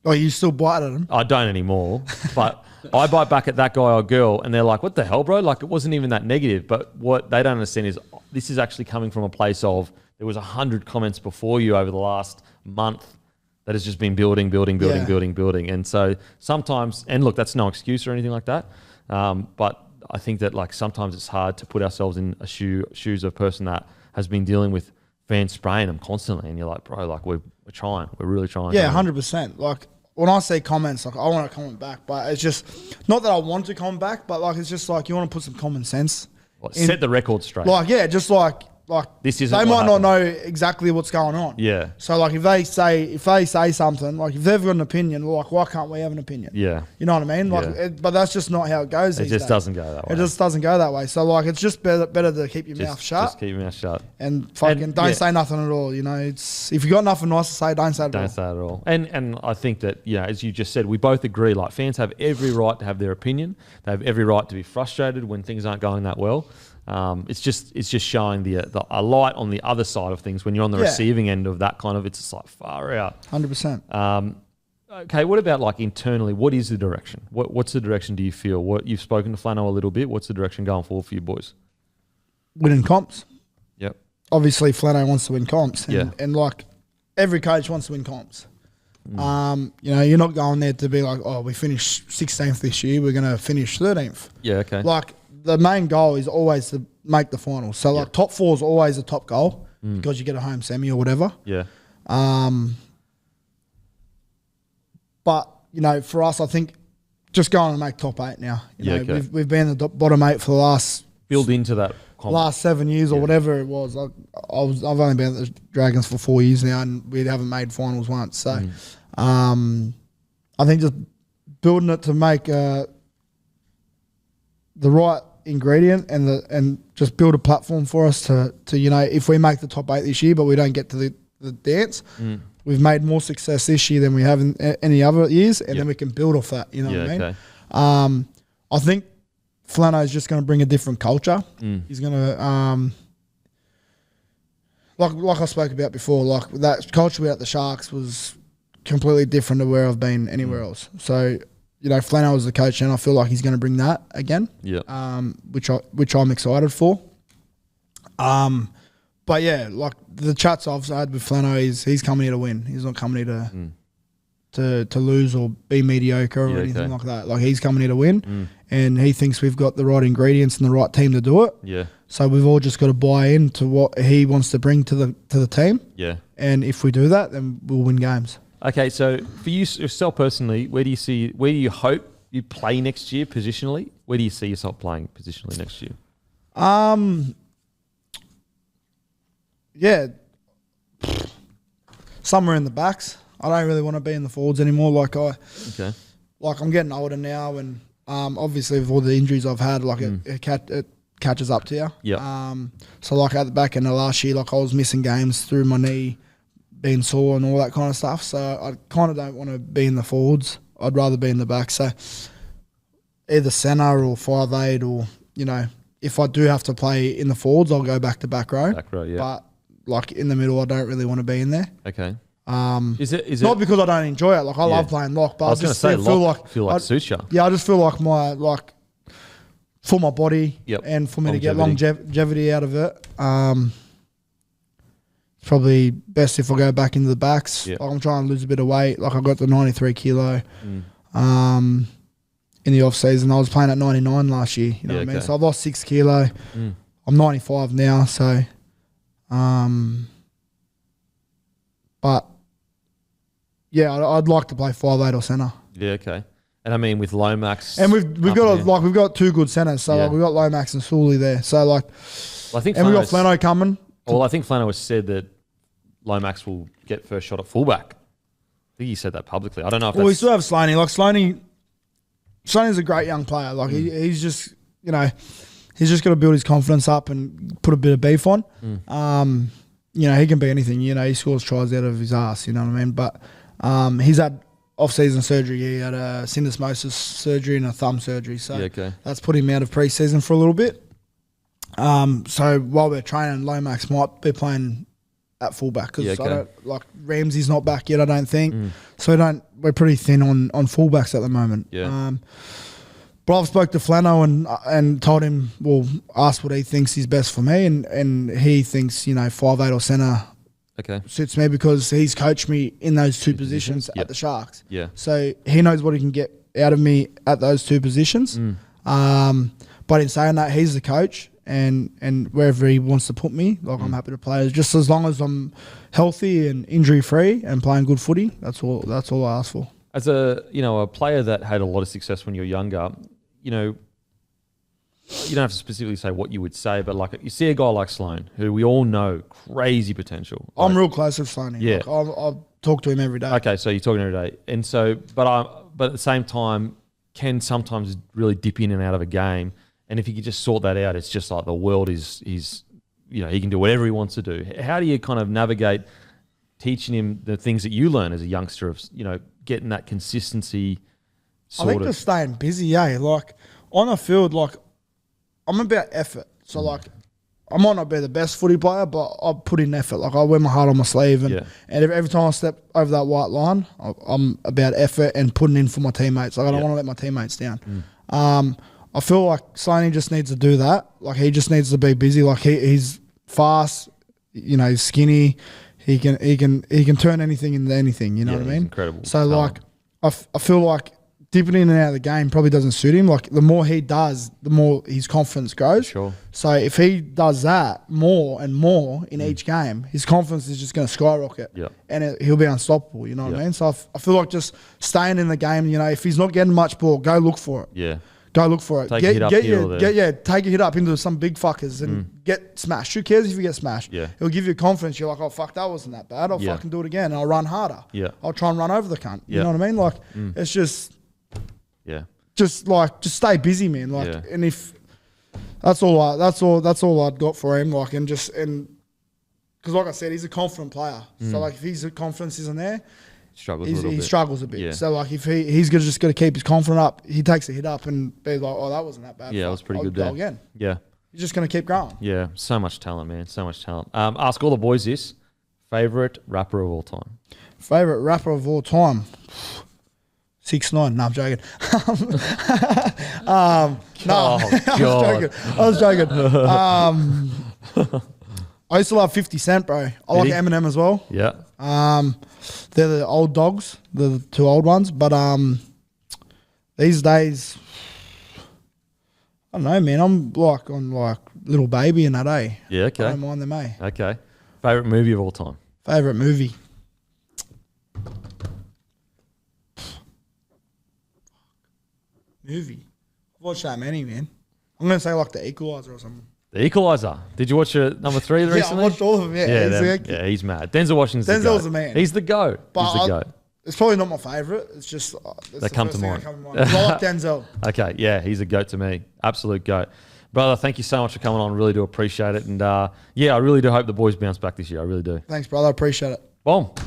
Oh, you still bite at them? I don't anymore, but I bite back at that guy or girl and they're like, what the hell, bro? Like, it wasn't even that negative. But what they don't understand is this is actually coming from a place of there was 100 comments before you over the last month that has just been building. And so sometimes, and look, that's no excuse or anything like that. But I think that like sometimes it's hard to put ourselves in a shoes of a person that has been dealing with fans spraying them constantly. And you're like, bro, like we're trying. We're really trying. Yeah, 100%. Like when I see comments, like I want to comment back, but it's just not that I want to comment back, but like it's just like you want to put some common sense. Set the record straight. Like, yeah, just like this isn't they what might not happened. know exactly what's going on. Yeah. So like if they say something, like if they've got an opinion, like why can't we have an opinion? Yeah. You know what I mean? Like, but that's just not how it goes. It just doesn't go that way. It just doesn't go that way. So like it's just better to keep your mouth shut. Just keep your mouth shut. And fucking don't say nothing at all. You know, it's if you got nothing nice to say, don't say it at all. Don't say it at all. And I think that, you know, as you just said, we both agree, like fans have every right to have their opinion. They have every right to be frustrated when things aren't going that well. It's just showing a light on the other side of things when you're on the receiving end of that kind of, it's just like far out. 100%. Okay, what about like internally? What is the direction? What's the direction do you feel? What you've spoken to Flano a little bit. What's the direction going forward for you boys? Winning comps. Yep. Obviously, Flano wants to win comps. Yeah. And like every coach wants to win comps. You know, you're not going there to be like, oh, we finished 16th this year. We're going to finish 13th. Yeah, okay. Like the main goal is always to make the finals. So like top 4 is always a top goal because you get a home semi or whatever. Yeah. But, you know, for us, I think just going to make top 8 now. You know, okay. we've been in the bottom 8 for the Build into that. last 7 years or whatever it was. I've only been at the Dragons for 4 years now, and we haven't made finals once. So, I think just building it to make the right ingredient and just build a platform for us to you know, if we make the top 8 this year, but we don't get to the dance. We've made more success this year than we have in any other years, and then we can build off that. You know what I mean? Okay. I think Flano is just going to bring a different culture. He's going to, like I spoke about before, like that culture without the Sharks was completely different to where I've been anywhere else. So, you know, Flano was the coach, and I feel like he's going to bring that again. Yeah. Which I'm excited for. But yeah, like the chats I've had with Flano, he's coming here to win. He's not coming here to lose or be mediocre or anything like that. Like he's coming here to win, and he thinks we've got the right ingredients and the right team to do it. Yeah. So we've all just got to buy into what he wants to bring to the team. Yeah. And if we do that, then we'll win games. Okay, so for you yourself personally, where do you hope you play next year positionally? Where do you see yourself playing positionally next year? Yeah, somewhere in the backs. I don't really want to be in the forwards anymore. Like I'm getting older now, and obviously with all the injuries I've had, like it catches up to you. Yeah. So like at the back end of last year, like I was missing games through my knee being sore and all that kind of stuff. So I kind of don't want to be in the forwards. I'd rather be in the back. So either centre or 5'8", or you know, if I do have to play in the forwards, I'll go back to back row. Back row, yeah. But like in the middle, I don't really want to be in there. Okay. Is it not because I don't enjoy it? Like I love playing lock, but I was going to say feel like suits you. Yeah, I just feel like for my body and for me to get longevity out of it. It's probably best if I go back into the backs. Yep. Like I'm trying to lose a bit of weight. Like I got the 93 kilo. In the off season, I was playing at 99 last year. You know what I mean? So I've lost 6 kilo. I'm 95 now. So, but yeah, I'd like to play 5'8" or centre. Yeah, okay. And I mean with Lomax, and we've got 2 good centres. So like we've got Lomax and Sully there. So like, I think, and we got Flano coming. Well, I think Flano has said that Lomax will get first shot at fullback. I think he said that publicly. I don't know if we still have Slaney. Like Slaney's a great young player. Like he's just, you know, he's just got to build his confidence up and put a bit of beef on. You know, he can be anything. You know, he scores tries out of his ass. You know what I mean? But he's had off-season surgery. He had a syndesmosis surgery and a thumb surgery. So that's put him out of pre-season for a little bit. So while we're training, Lomax might be playing at fullback because I don't like Ramsey's not back yet. I don't think so. We're pretty thin on fullbacks at the moment. But I've spoke to Flano and told him, well, asked what he thinks is best for me, and he thinks 5'8" or centre suits me because he's coached me in those two positions at the Sharks. Yeah. So he knows what he can get out of me at those two positions. But in saying that, he's the coach, and wherever he wants to put me, I'm happy to play. Just as long as I'm healthy and injury free and playing good footy, that's all I ask for. As a player that had a lot of success when you were younger, you don't have to specifically say what you would say, but like you see a guy like Sloan, who we all know crazy potential. I'm real close with Sloan. Yeah, I talk to him every day. Okay, so you're talking every day, and so but at the same time, can sometimes really dip in and out of a game, and if you could just sort that out, it's just like the world is he can do whatever he wants to do. How do you kind of navigate teaching him the things that you learn as a youngster of getting that consistency? I think just staying busy, Like on the field, I'm about effort. So I might not be the best footy player, but I put in effort. I wear my heart on my sleeve, and every time I step over that white line, I'm about effort and putting in for my teammates. I don't want to let my teammates down. I feel like Slaney just needs to do that. He just needs to be busy. He's fast, he's skinny. He can turn anything into anything. You know what I mean? Incredible. So I feel like dipping in and out of the game probably doesn't suit him. The more he does, the more his confidence grows. Sure. So if he does that more and more in each game, his confidence is just going to skyrocket. Yeah. And he'll be unstoppable. You know what I mean? So I feel like just staying in the game. If he's not getting much ball, go look for it. Yeah. Go look for it. Take a hit uphill there. Take a hit up into some big fuckers and get smashed. Who cares if you get smashed? Yeah. It'll give you confidence. You're like, oh, fuck, that wasn't that bad. I'll fucking do it again. And I'll run harder. Yeah. I'll try and run over the cunt. You know what I mean? It's just... Yeah. Just stay busy, man. And if that's all I'd got for him. Because like I said, he's a confident player. So if his confidence isn't there, he struggles a bit. Yeah. So if he's just got to keep his confidence up, he takes a hit up and be like, oh, that wasn't that bad. Yeah, it was pretty good go there. Again. Yeah. He's just going to keep going. Yeah. So much talent, man. So much talent. Ask all the boys this: favorite rapper of all time. Favorite rapper of all time. 6ix9ine. No, I'm joking. I was joking. I used to love 50 Cent, bro. I like Eminem as well. Yeah. They're the old dogs. They're the two old ones. But these days, I don't know, man. I'm on Little Baby and that, eh? Yeah, okay. I don't mind them, eh? Okay. Favorite movie of all time. Favorite movie. I've watched that many, man. I'm going to say The Equalizer or something. The Equalizer. Did you watch number 3 recently? Yeah, I watched all of them, He's mad. Denzel Washington's Denzel's the man. He's the GOAT. He's the GOAT. It's probably not my favourite. It's just... They come to mind. I like Denzel. Okay, yeah, he's a GOAT to me. Absolute GOAT. Brother, thank you so much for coming on. Really do appreciate it. And I really do hope the boys bounce back this year. I really do. Thanks, brother. I appreciate it. Boom.